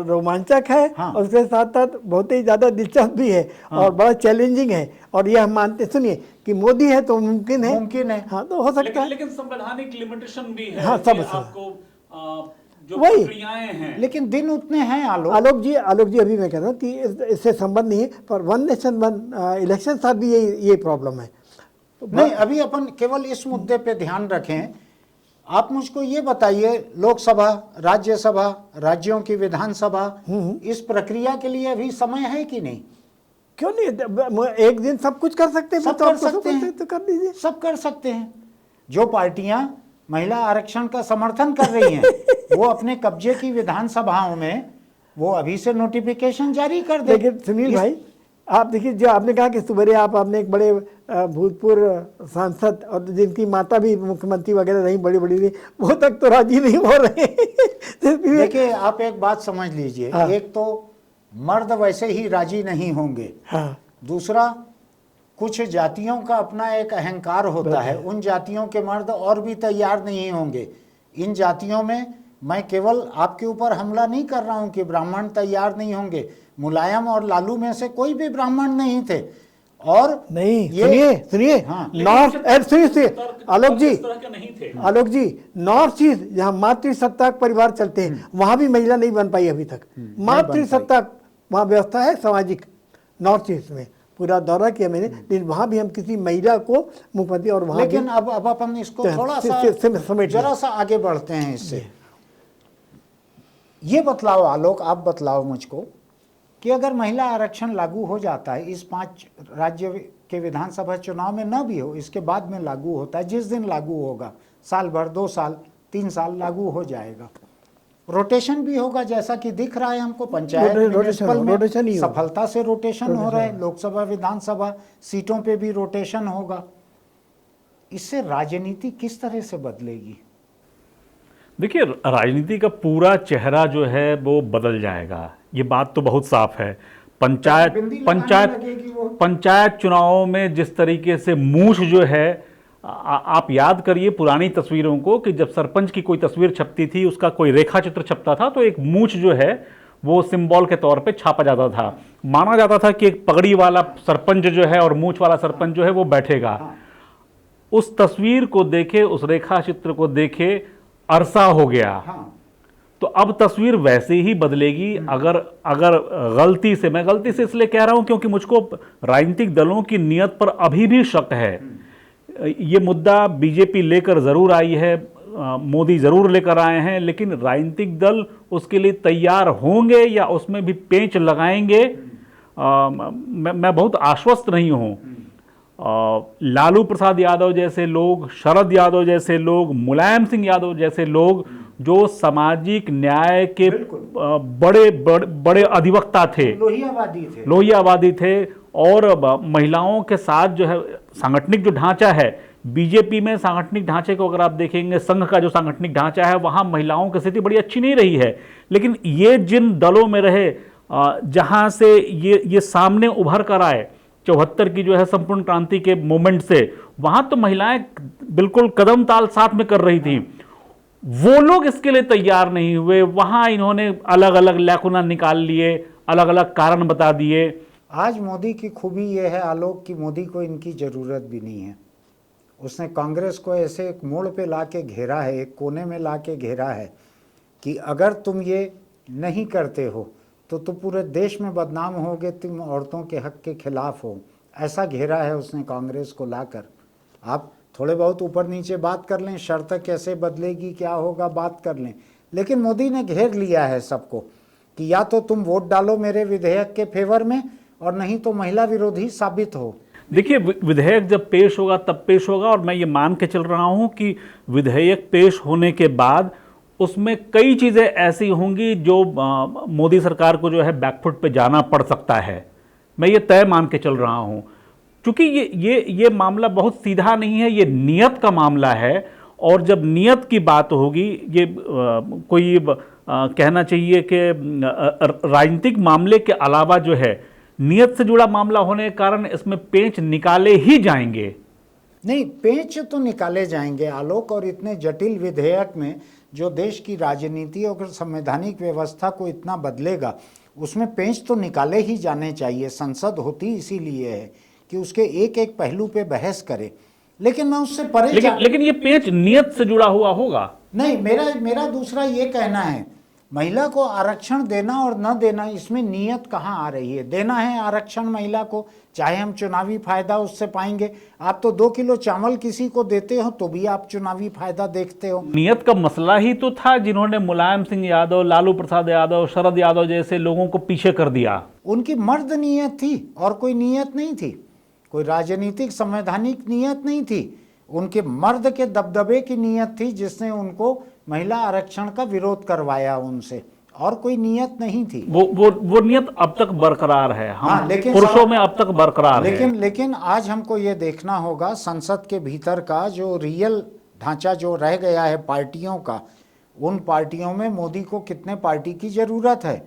रोमांचक है, और उसके साथ साथ बहुत ही ज्यादा दिलचस्प भी है, और बड़ा चैलेंजिंग है, और ये हम मानते, सुनिए कि मोदी है तो मुमकिन है, हाँ तो हो सकता है, लेकिन संवैधानिक लिमिटेशन भी है। हाँ, सब आपको जो वही प्रक्रियाएं हैं, लेकिन दिन उतने हैं। आलोक जी अभी मैं कह रहा हूँ कि इससे संबंध नहीं है, पर 1 नेशन 1 इलेक्शन साथ भी ये प्रॉब्लम है। तो नहीं, अभी अपन केवल इस मुद्दे पे ध्यान रखें। आप मुझको ये बताइए, लोकसभा, राज्यसभा, राज्यों की विधानसभा, इस प्रक्रिया के लिए अभी समय है कि नहीं? क्यों नहीं, एक दिन सब कुछ कर सकते हैं, सब कर सकते हैं, तो कर दीजिए। सब कर सकते हैं। जो पार्टियां महिला आरक्षण का समर्थन कर रही हैं वो अपने कब्जे की विधानसभाओं में वो अभी से नोटिफिकेशन जारी कर दे। लेकिन सुनील भाई, आप देखिए, जो आपने कहा कि सुबह आपने एक बड़े भूतपूर्व सांसद और जिनकी माता भी मुख्यमंत्री वगैरह रही, बड़ी रही, वो तक तो राजी नहीं हो रहे। देखिए, आप एक बात समझ लीजिए, एक तो मर्द वैसे ही राजी नहीं होंगे, दूसरा कुछ जातियों का अपना एक अहंकार होता है, उन जातियों के मर्द और भी तैयार नहीं होंगे। इन जातियों में मैं केवल आपके ऊपर हमला नहीं कर रहा हूं कि ब्राह्मण तैयार नहीं होंगे, मुलायम और लालू में से कोई भी ब्राह्मण नहीं थे। और नहीं, सुनिए, आलोक जी, नॉर्थ ईस्ट जहाँ मातृसत्ताक परिवार चलते हैं वहां भी महिला नहीं बन पाई अभी तक। मातृसत्ताक वहां व्यवस्था है सामाजिक, नॉर्थ ईस्ट में, पूरा दौरा किया मैंने, लेकिन वहाँ भी हम किसी महिला को मुख्यमंत्री और वहाँ लेकिन अब अपन इसको थोड़ा सा समेट जरा सा आगे बढ़ते हैं इससे। ये बतलाओ आलोक, आप बतलाओ मुझको कि अगर महिला आरक्षण लागू हो जाता है, इस 5 राज्य के विधानसभा चुनाव में न भी हो, इसके बाद में लागू होता है, जिस दिन लागू होगा, साल भर, 2 साल, 3 साल लागू हो जाएगा, रोटेशन भी होगा जैसा कि दिख रहा है हमको, पंचायत म्युनिसिपल में सफलता से रोटेशन हो रहा है, लोकसभा विधानसभा सीटों पे भी रोटेशन होगा। इससे राजनीति किस तरह से बदलेगी? देखिए, राजनीति का पूरा चेहरा जो है वो बदल जाएगा, ये बात तो बहुत साफ है। पंचायत चुनावों में जिस तरीके से मूछ जो है, आप याद करिए पुरानी तस्वीरों को कि जब सरपंच की कोई तस्वीर छपती थी, उसका कोई रेखा चित्र छपता था तो एक मूछ जो है वो सिंबल के तौर पे छापा जाता था। माना जाता था कि एक पगड़ी वाला सरपंच जो है और मूछ वाला सरपंच जो है वो बैठेगा। उस तस्वीर को देखे, उस रेखा चित्र को देखे अरसा हो गया। तो अब तस्वीर वैसे ही बदलेगी। अगर गलती से, मैं गलती से इसलिए कह रहा हूं क्योंकि मुझको राजनीतिक दलों की नीयत पर अभी भी शक है। ये मुद्दा बीजेपी लेकर जरूर आई है, मोदी जरूर लेकर आए हैं, लेकिन राजनीतिक दल उसके लिए तैयार होंगे या उसमें भी पेंच लगाएंगे, मैं बहुत आश्वस्त नहीं हूं। लालू प्रसाद यादव जैसे लोग, शरद यादव जैसे लोग, मुलायम सिंह यादव जैसे लोग जो सामाजिक न्याय के बड़े अधिवक्ता थे, लोहियावादी थे और महिलाओं के साथ जो है सांगठनिक जो ढांचा है, बीजेपी में सांगठनिक ढांचे को अगर आप देखेंगे, संघ का जो सांगठनिक ढांचा है, वहां महिलाओं की स्थिति बड़ी अच्छी नहीं रही है। लेकिन ये जिन दलों में रहे जहां से ये सामने उभर कर आए 74 की जो है संपूर्ण क्रांति के मोमेंट से, वहां तो महिलाएं बिल्कुल कदम ताल साथ में कर रही थी। वो लोग इसके लिए तैयार नहीं हुए, वहां इन्होंने अलग अलग लैकुना निकाल लिए, अलग अलग कारण बता दिए। आज मोदी की खूबी यह है आलोक कि मोदी को इनकी ज़रूरत भी नहीं है। उसने कांग्रेस को ऐसे एक मोड़ पे ला के घेरा है, एक कोने में ला के घेरा है कि अगर तुम ये नहीं करते हो तो तुम पूरे देश में बदनाम होगे, तुम औरतों के हक के खिलाफ हो। ऐसा घेरा है उसने कांग्रेस को लाकर। आप थोड़े बहुत ऊपर नीचे बात कर लें, शर्त कैसे बदलेगी, क्या होगा, बात कर लें, लेकिन मोदी ने घेर लिया है सबको कि या तो तुम वोट डालो मेरे विधेयक के फेवर में और नहीं तो महिला विरोधी साबित हो। देखिए, विधेयक जब पेश होगा तब पेश होगा, और मैं ये मान के चल रहा हूं कि विधेयक पेश होने के बाद उसमें कई चीज़ें ऐसी होंगी जो मोदी सरकार को जो है बैकफुट पे जाना पड़ सकता है। मैं ये तय मान के चल रहा हूं, क्योंकि ये मामला बहुत सीधा नहीं है, ये नियत का मामला है। और जब नियत की बात होगी, ये कोई कहना चाहिए कि राजनीतिक मामले के अलावा जो है नियत से जुड़ा मामला होने के कारण इसमें पेंच निकाले ही जाएंगे। नहीं, पेंच तो निकाले जाएंगे आलोक, और इतने जटिल विधेयक में जो देश की राजनीति और संवैधानिक व्यवस्था को इतना बदलेगा, उसमें पेंच तो निकाले ही जाने चाहिए। संसद होती इसीलिए है कि उसके एक एक पहलू पे बहस करे। लेकिन मैं उससे परे लेकिन ये पेंच नियत से जुड़ा हुआ होगा। नहीं, मेरा दूसरा ये कहना है, महिला को आरक्षण देना और न देना, इसमें नियत कहाँ आ रही है? देना है आरक्षण महिला को, चाहे हम चुनावी फायदा उससे पाएंगे। आप तो 2 किलो चावल किसी को देते हो तो भी आप चुनावी फायदा देखते हो। नियत का मसला ही तो था जिन्होंने मुलायम सिंह यादव, लालू प्रसाद यादव, शरद यादव जैसे लोगों को पीछे कर दिया। उनकी मर्द नियत थी और कोई नियत नहीं थी, कोई राजनीतिक संवैधानिक नियत नहीं थी। उनके मर्द के दबदबे की नियत थी जिसने उनको महिला आरक्षण का विरोध करवाया उनसे, और कोई नियत नहीं थी। वो नियत अब तक बरकरार है। हाँ, लेकिन पुरुषों में अब तक बरकरार है। लेकिन आज हमको ये देखना होगा संसद के भीतर का जो रियल ढांचा जो रह गया है पार्टियों का, उन पार्टियों में मोदी को कितने पार्टी की जरूरत है,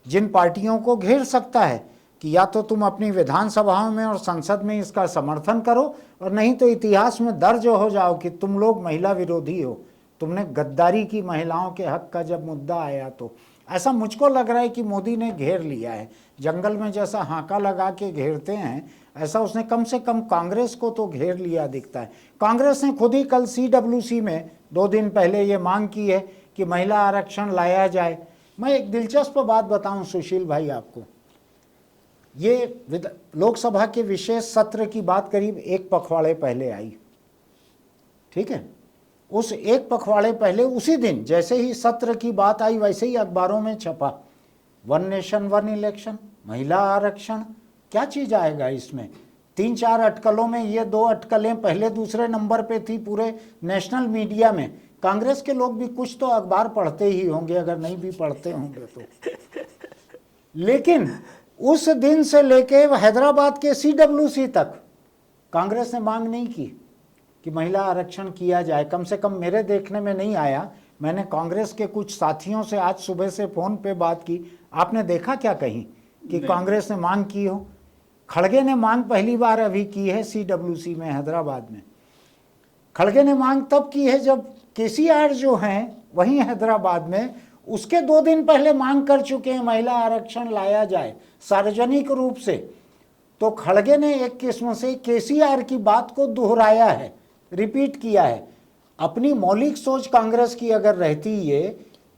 जिन पार्टियों को घेर सकता है कि या तो तुम अपनी विधानसभाओं में और संसद में इसका समर्थन करो, और नहीं तो इतिहास में दर्ज हो जाओ कि तुम लोग महिला विरोधी हो, तुमने गद्दारी की महिलाओं के हक का जब मुद्दा आया तो। ऐसा मुझको लग रहा है कि मोदी ने घेर लिया है। जंगल में जैसा हाका लगा के घेरते हैं, ऐसा उसने कम से कम कांग्रेस को तो घेर लिया दिखता है। कांग्रेस ने खुद ही कल CWC में 2 दिन पहले ये मांग की है कि महिला आरक्षण लाया जाए। मैं एक दिलचस्प बात बताऊं सुशील भाई आपको, ये लोकसभा के विशेष सत्र की बात करीब एक पखवाड़े पहले आई, ठीक है। उस एक पखवाड़े पहले उसी दिन जैसे ही सत्र की बात आई वैसे ही अखबारों में छपा, वन नेशन वन इलेक्शन, महिला आरक्षण। क्या चीज़ आएगा इसमें? 3-4 अटकलों में ये 2 अटकलें पहले दूसरे नंबर पे थी पूरे नेशनल मीडिया में। कांग्रेस के लोग भी कुछ तो अखबार पढ़ते ही होंगे, अगर नहीं भी पढ़ते होंगे तो। लेकिन उस दिन से लेके हैदराबाद के CWC तक कांग्रेस ने मांग नहीं की कि महिला आरक्षण किया जाए। कम से कम मेरे देखने में नहीं आया। मैंने कांग्रेस के कुछ साथियों से आज सुबह से फ़ोन पे बात की, आपने देखा क्या कहीं कि कांग्रेस ने मांग की हो? खड़गे ने मांग पहली बार अभी की है CWC में हैदराबाद में। खड़गे ने मांग तब की है जब KCR जो हैं वहीं हैदराबाद में उसके 2 दिन पहले मांग कर चुके हैं महिला आरक्षण लाया जाए सार्वजनिक रूप से। तो खड़गे ने एक किस्म से KCR की बात को दोहराया है, रिपीट किया है। अपनी मौलिक सोच कांग्रेस की अगर रहती ये,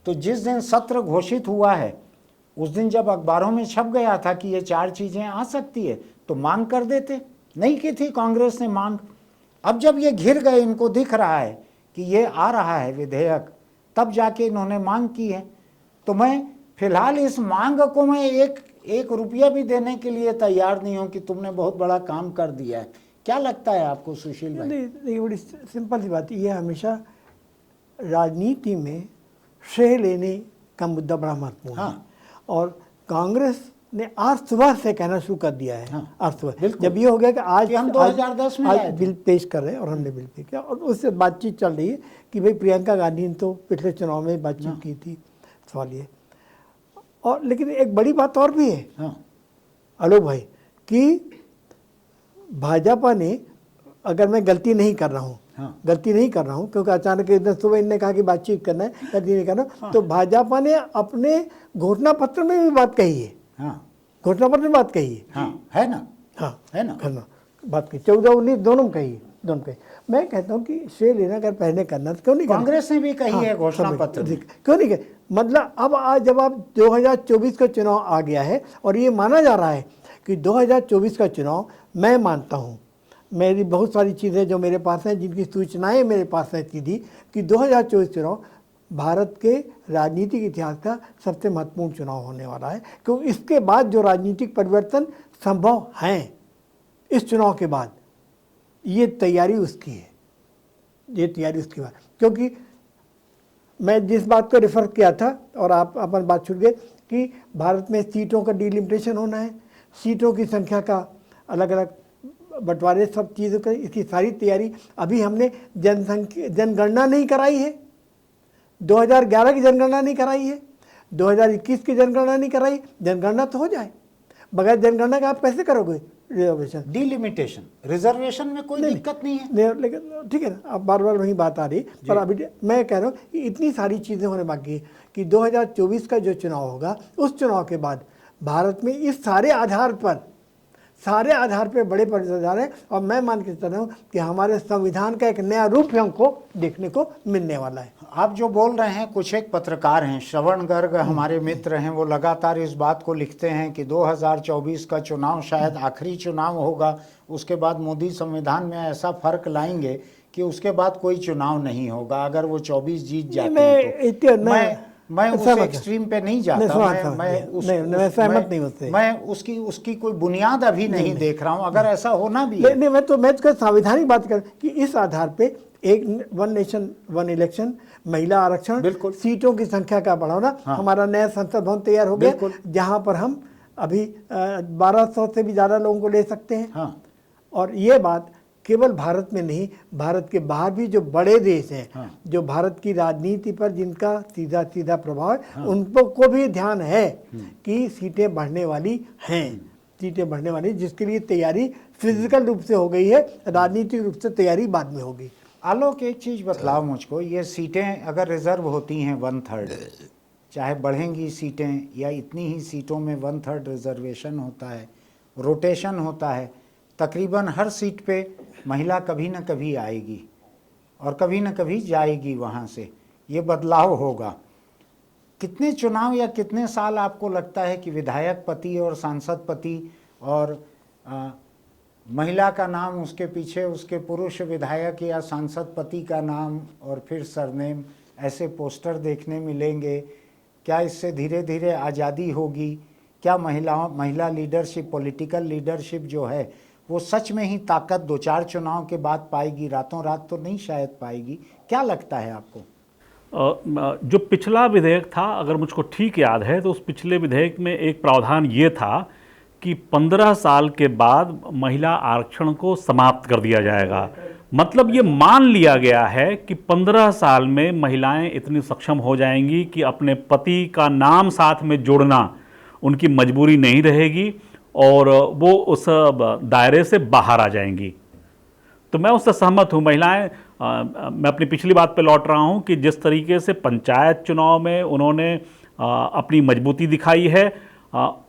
तो जिस दिन सत्र घोषित हुआ है उस दिन जब अखबारों में छप गया था कि ये 4 चीज़ें आ सकती है तो मांग कर देते। नहीं की थी कांग्रेस ने मांग। अब जब ये घिर गए, इनको दिख रहा है कि ये आ रहा है विधेयक, तब जाके इन्होंने मांग की है। तो मैं फिलहाल इस मांग को मैं एक रुपया भी देने के लिए तैयार नहीं हूं कि तुमने बहुत बड़ा काम कर दिया है। क्या लगता है आपको सुशील भाई? नहीं, बड़ी सिंपल सी बात, ये हमेशा राजनीति में श्रेय लेने का मुद्दा बड़ा महत्वपूर्ण है। और कांग्रेस ने आज सुबह से कहना शुरू कर दिया है। आज सुबह जब ये हो गया कि आज हम 2010 में आज बिल पेश कर रहे हैं और हमने बिल पेश किया, और उससे बातचीत चल रही है कि भाई प्रियंका गांधी ने तो पिछले चुनाव में बातचीत की थी, सवाल ये। और लेकिन एक बड़ी बात और भी है आलोक भाई, कि भाजपा ने, अगर मैं गलती नहीं कर रहा हूँ, गलती नहीं कर रहा हूँ क्योंकि अचानक एक दिन सुबह इन्होंने कहा कि बातचीत करना है, गलती नहीं करना, तो भाजपा ने अपने घोषणा पत्र में भी बात कही है। घोषणा पत्र में बात कही है, है ना? है ना? बात कही 14-19 दोनों में कही है, दोनों कही। मैं कहता हूँ कि श्रेय लेना अगर पहले करना तो क्यों नहीं करना? कांग्रेस ने भी कही है घोषणा पत्र में, क्यों नहीं कही? मतलब अब आज जब आप 2024 का चुनाव आ गया है और ये माना जा रहा है कि 2024 का चुनाव, मैं मानता हूँ, मेरी बहुत सारी चीज़ें जो मेरे पास हैं, जिनकी सूचनाएं मेरे पास रहती थी कि 2024 चुनाव भारत के राजनीतिक इतिहास का सबसे महत्वपूर्ण चुनाव होने वाला है, क्योंकि इसके बाद जो राजनीतिक परिवर्तन संभव हैं इस चुनाव के बाद, ये तैयारी उसकी है, ये तैयारी उसकी बात। क्योंकि मैं जिस बात को रेफर किया था और आप अपन बात छूट गए कि भारत में सीटों का डिलिमिटेशन होना है, सीटों की संख्या का अलग अलग बंटवारे, सब चीज़ों का, इसकी सारी तैयारी। अभी हमने जनगणना नहीं कराई है, 2011 की जनगणना नहीं कराई है, 2021 की जनगणना नहीं कराई। जनगणना तो हो जाए, बगैर जनगणना का आप कैसे करोगे रिजर्वेशन? डिलिमिटेशन, रिजर्वेशन में कोई दिक्कत नहीं है, लेकिन ठीक है ना, अब बार बार वही बात आ रही। पर अभी मैं कह रहा हूँ कि इतनी सारी चीज़ें होने बाकी है कि 2024 का जो चुनाव होगा, उस चुनाव के बाद भारत में इस सारे आधार पर बड़े परिवर्तन आ रहे हैं। और मैं मान के चल रहा हूँ कि हमारे संविधान का एक नया रूप हमको देखने को मिलने वाला है। आप जो बोल रहे हैं, कुछ एक पत्रकार हैं, श्रवण गर्ग हमारे मित्र हैं, वो लगातार इस बात को लिखते हैं कि 2024 का चुनाव शायद आखिरी चुनाव होगा, उसके बाद मोदी संविधान में ऐसा फर्क लाएंगे कि उसके बाद कोई चुनाव नहीं होगा अगर वो 24 जीत जाते हैं तो। मैं उस एक्सट्रीम पे नहीं जाता, मैं उसकी कोई बुनियाद अभी नहीं देख रहा हूँ, अगर ऐसा होना भी है। नहीं, मैं तो संवैधानिक बात कर कि इस आधार पे एक वन नेशन वन इलेक्शन, महिला आरक्षण, बिल्कुल, सीटों की संख्या का बढ़ाना। हमारा नया संसद भवन तैयार हो गया, जहाँ पर हम अभी 1200 से भी ज़्यादा लोगों को ले सकते हैं। और ये बात केवल भारत में नहीं, भारत के बाहर भी जो बड़े देश हैं, जो भारत की राजनीति पर जिनका सीधा सीधा प्रभाव है, उनको को भी ध्यान है कि सीटें बढ़ने वाली हैं, सीटें बढ़ने वाली, जिसके लिए तैयारी फिजिकल रूप से हो गई है, राजनीतिक रूप से तैयारी बाद में होगी। आलोक, एक चीज़ बतलाओ मुझको, ये सीटें अगर रिजर्व होती हैं 1/3, चाहे बढ़ेंगी सीटें या इतनी ही सीटों में 1/3 रिजर्वेशन होता है, रोटेशन होता है, तकरीबन हर सीट पे महिला कभी न कभी आएगी और कभी न कभी जाएगी वहाँ से, ये बदलाव होगा। कितने चुनाव या कितने साल आपको लगता है कि विधायक पति और सांसद पति और महिला का नाम, उसके पीछे उसके पुरुष विधायक या सांसद पति का नाम और फिर सरनेम, ऐसे पोस्टर देखने मिलेंगे। क्या इससे धीरे धीरे आज़ादी होगी? क्या महिला लीडरशिप, पॉलिटिकल लीडरशिप जो है वो सच में ही ताकत 2-4 चुनाव के बाद पाएगी? रातों रात तो नहीं शायद पाएगी। क्या लगता है आपको? जो पिछला विधेयक था, अगर मुझको ठीक याद है तो उस पिछले विधेयक में एक प्रावधान ये था कि 15 साल के बाद महिला आरक्षण को समाप्त कर दिया जाएगा। मतलब ये मान लिया गया है कि 15 साल में महिलाएं इतनी सक्षम हो जाएंगी कि अपने पति का नाम साथ में जोड़ना उनकी मजबूरी नहीं रहेगी और वो उस दायरे से बाहर आ जाएंगी। तो मैं उससे सहमत हूँ। महिलाएं, मैं अपनी पिछली बात पे लौट रहा हूँ कि जिस तरीके से पंचायत चुनाव में उन्होंने अपनी मजबूती दिखाई है,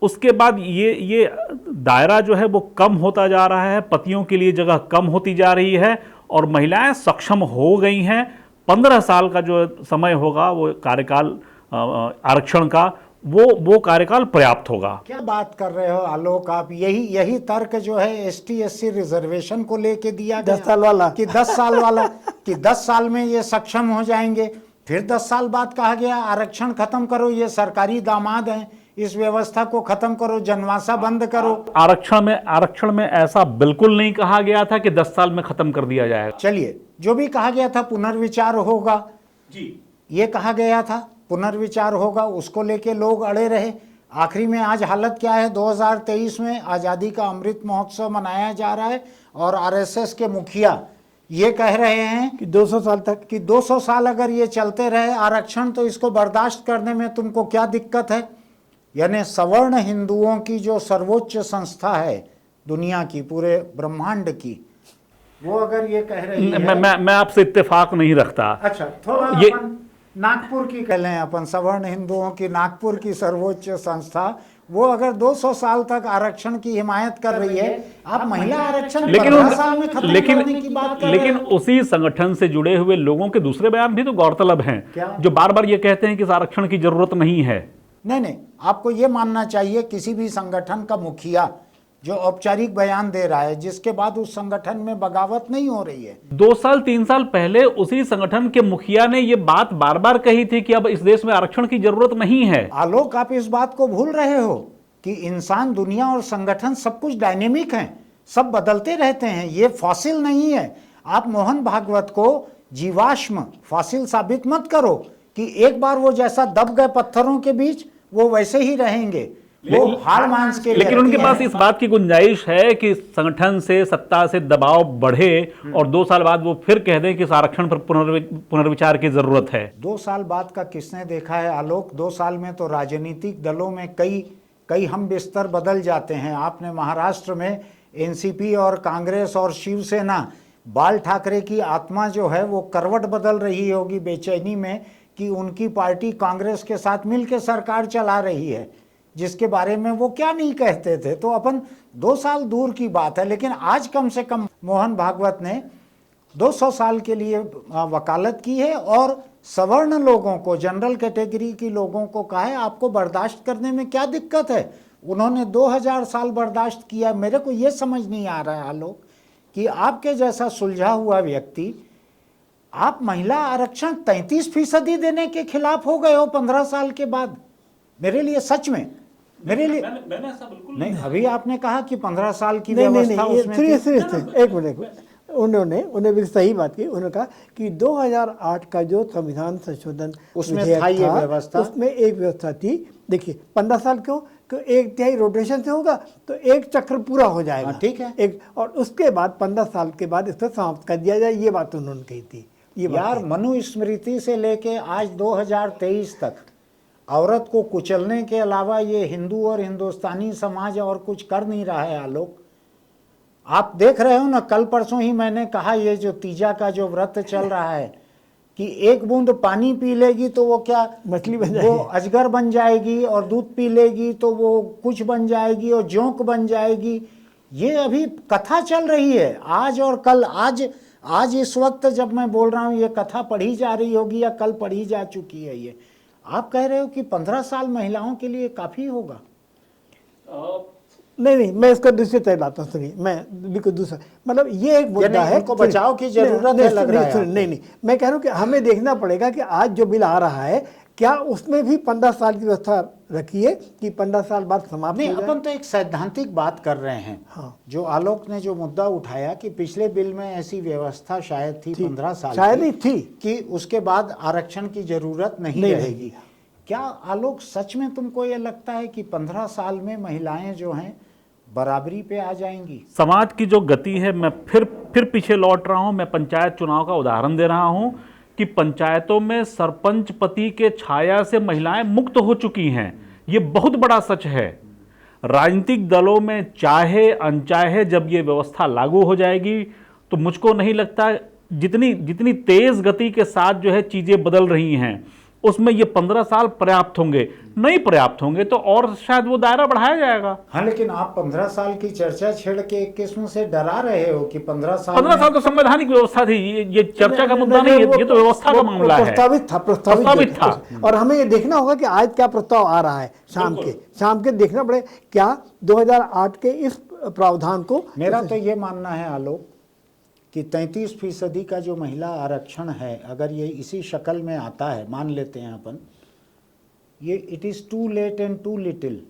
उसके बाद ये दायरा जो है वो कम होता जा रहा है, पतियों के लिए जगह कम होती जा रही है और महिलाएं सक्षम हो गई हैं। 15 साल का जो समय होगा वो कार्यकाल आरक्षण का, वो कार्यकाल पर्याप्त होगा। क्या बात कर रहे हो आलोक आप? यही तर्क जो है ST SC रिजर्वेशन को लेके दिया गया 10 साल वाला कि 10 साल वाला कि 10 साल में ये सक्षम हो जाएंगे। फिर 10 साल बाद कहा गया आरक्षण खत्म करो, ये सरकारी दामाद हैं, इस व्यवस्था को खत्म करो, जनवासा बंद करो। आरक्षण में ऐसा बिल्कुल नहीं कहा गया था कि 10 साल में खत्म कर दिया जाएगा। चलिए, जो भी कहा गया था पुनर्विचार होगा जी, ये कहा गया था, पुनर्विचार होगा, उसको लेके लोग अड़े रहे। आखिरी में आज हालत क्या है? 2023 में आज़ादी का अमृत महोत्सव मनाया जा रहा है और RSS के मुखिया ये कह रहे हैं कि 200 साल तक, कि 200 साल अगर ये चलते रहे आरक्षण तो इसको बर्दाश्त करने में तुमको क्या दिक्कत है? यानी सवर्ण हिंदुओं की जो सर्वोच्च संस्था है दुनिया की, पूरे ब्रह्मांड की, वो अगर ये कह रही है। मैं आपसे इत्तेफाक नहीं रखता। अच्छा, थोड़ा ये अपन नागपुर की कह लें, अपन सवर्ण हिंदुओं की नागपुर की सर्वोच्च संस्था, वो अगर 200 साल तक आरक्षण की हिमायत कर रही है, आप महिला आरक्षण 15 साल में खत्म करने की बात कर रहे लेकिन हो। उसी संगठन से जुड़े हुए लोगों के दूसरे बयान भी तो गौरतलब हैं, जो बार बार ये कहते हैं कि इस आरक्षण की जरूरत नहीं है। नहीं, आपको ये मानना चाहिए किसी भी संगठन का मुखिया जो औपचारिक बयान दे रहा है जिसके बाद उस संगठन में बगावत नहीं हो रही है। 2 साल 3 साल पहले उसी संगठन के मुखिया ने ये बात बार बार कही थी कि अब इस देश में आरक्षण की जरूरत नहीं है। आलोक, आप इस बात को भूल रहे हो कि इंसान, दुनिया और संगठन सब कुछ डायनेमिक हैं, सब बदलते रहते हैं, ये फॉसिल नहीं है। आप मोहन भागवत को जीवाश्म, फॉसिल साबित मत करो कि एक बार वो जैसा दब गए पत्थरों के बीच वो वैसे ही रहेंगे, वो हाड़ मांस के। लेकिन उनके पास इस बात की गुंजाइश है कि संगठन से, सत्ता से दबाव बढ़े और 2 साल बाद वो फिर कह दें कि इस आरक्षण पर पुनर्विचार की जरूरत है। 2 साल बाद का किसने देखा है आलोक? 2 साल में तो राजनीतिक दलों में कई हम बिस्तर बदल जाते हैं। आपने महाराष्ट्र में NCP और कांग्रेस और शिवसेना, बाल ठाकरे की आत्मा जो है वो करवट बदल रही होगी बेचैनी में कि उनकी पार्टी कांग्रेस के साथ मिलकर सरकार चला रही है, जिसके बारे में वो क्या नहीं कहते थे। तो अपन 2 साल दूर की बात है, लेकिन आज कम से कम मोहन भागवत ने 200 साल के लिए वकालत की है और सवर्ण लोगों को, जनरल कैटेगरी की लोगों को कहा है आपको बर्दाश्त करने में क्या दिक्कत है। उन्होंने 2000 साल बर्दाश्त किया। मेरे को ये समझ नहीं आ रहा है आलोक कि आपके जैसा सुलझा हुआ व्यक्ति, आप महिला आरक्षण 33% देने के खिलाफ हो गए हो 15 साल के बाद। मेरे लिए सच में, मेरे लिए मैंने ऐसा बिल्कुल नहीं। अभी आपने कहा कि 15 साल की नहीं, व्यवस्था उसमें थी। एक मिनट, उन्होंने भी सही बात की। उन्होंने कहा कि 2008 का जो संविधान संशोधन उसमें विधेयक था ये व्यवस्था, उसमें एक व्यवस्था थी। देखिए 15 साल क्यों, कि 1/3 रोटेशन से होगा तो एक चक्र पूरा हो जाएगा। ठीक है। एक, और उसके बाद 15 साल के बाद इसको समाप्त कर दिया जाए, ये बात उन्होंने कही थी। ये यार, मनुस्मृति से लेके आज 2023 तक औरत को कुचलने के अलावा ये हिंदू और हिंदुस्तानी समाज और कुछ कर नहीं रहा है आलोक। आप देख रहे हो ना, कल परसों ही मैंने कहा ये जो तीजा का जो व्रत चल रहा है कि एक बूंद पानी पी लेगी तो वो क्या मछली बन वो जाएगी, अजगर बन जाएगी, और दूध पी लेगी तो वो कुछ बन जाएगी और जोंक बन जाएगी। ये अभी कथा चल रही है आज और कल। आज इस वक्त जब मैं बोल रहा हूँ ये कथा पढ़ी जा रही होगी या कल पढ़ी जा चुकी है। ये आप कह रहे हो कि 15 साल महिलाओं के लिए काफ़ी होगा? नहीं, मैं इसका दूसरी तरह लाता हूँ, सुनिए, मैं बिल्कुल दूसरा, मतलब ये एक मुद्दा है, उनको बचाव की जरूरत है, लग रहा है। नहीं, मैं कह रहा हूँ कि हमें देखना पड़ेगा कि आज जो बिल आ रहा है क्या उसमें भी 15 साल की व्यवस्था रखी है कि 15 साल बाद समाप्त नहीं, हो जाए? अपन तो एक सैद्धांतिक बात कर रहे हैं। हाँ। जो आलोक ने जो मुद्दा उठाया कि पिछले बिल में ऐसी व्यवस्था शायद थी 15 साल शायद की, ही थी कि उसके बाद आरक्षण की जरूरत नहीं रहेगी। क्या आलोक सच में तुमको ये लगता है कि 15 साल में महिलाएं जो हैं बराबरी पे आ जाएंगी? समाज की जो गति है, मैं फिर पीछे लौट रहा हूं। मैं पंचायत चुनाव का उदाहरण दे रहा हूं कि पंचायतों में सरपंच पति के छाया से महिलाएं मुक्त हो चुकी हैं। ये बहुत बड़ा सच है। राजनीतिक दलों में चाहे अनचाहे जब ये व्यवस्था लागू हो जाएगी तो मुझको नहीं लगता, जितनी तेज गति के साथ जो है चीजें बदल रही हैं, उसमें ये 15 साल पर्याप्त होंगे। नहीं पर्याप्त होंगे तो और शायद वो दायरा बढ़ाया जाएगा। हाँ, लेकिन आप 15 साल की चर्चा छेड़ के एक किस्म से डरा रहे हो कि 15 साल 15 साल तो संवैधानिक व्यवस्था थी। ये चर्चा का मुद्दा नहीं है, ये तो व्यवस्था का मामला है। प्रस्तावित था। और हमें ये देखना होगा कि आज क्या प्रस्ताव आ रहा है। शाम के देखना पड़े क्या 2008 के इस प्रावधान को। मेरा तो ये मानना है आलोक कि 33% का जो महिला आरक्षण है, अगर ये इसी शक्ल में आता है, मान लेते हैं अपन, ये it is too late and too little.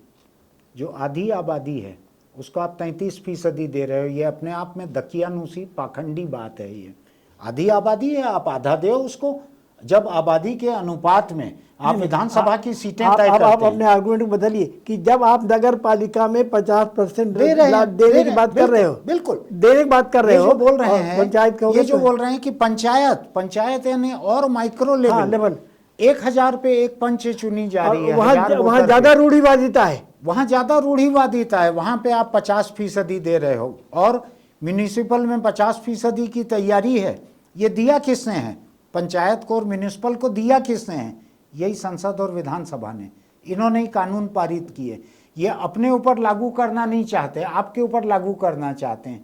जो आधी आबादी है उसको आप 33% दे रहे हो, ये अपने आप में दकियानुसी पाखंडी बात है। ये आधी आबादी है, आप आधा दो उसको। जब आबादी के अनुपात में आप विधानसभा की सीटें तय करते हैं। आप अपने आर्गुमेंट को बदलिए कि जब आप नगर पालिका में 50% देने की बात कर रहे हो, बिल्कुल देने की बात कर रहे हो, बोल रहे हैं पंचायत ये जो बोल रहे हैं कि पंचायत यानी और माइक्रो लेवल 1000 पे एक पंच चुनी जा रही है। वहाँ ज्यादा रूढ़िवादिता है, वहाँ ज्यादा रूढ़िवादिता है। वहाँ पे आप 50% दे रहे हो और म्यूनिसिपल में 50% की तैयारी है। ये दिया किसने है? पंचायत को और म्यूनिसिपल को दिया किसने है? यही संसद और विधानसभा ने। इन्होंने ही कानून पारित किए। ये अपने ऊपर लागू करना नहीं चाहते, आपके ऊपर लागू करना चाहते हैं।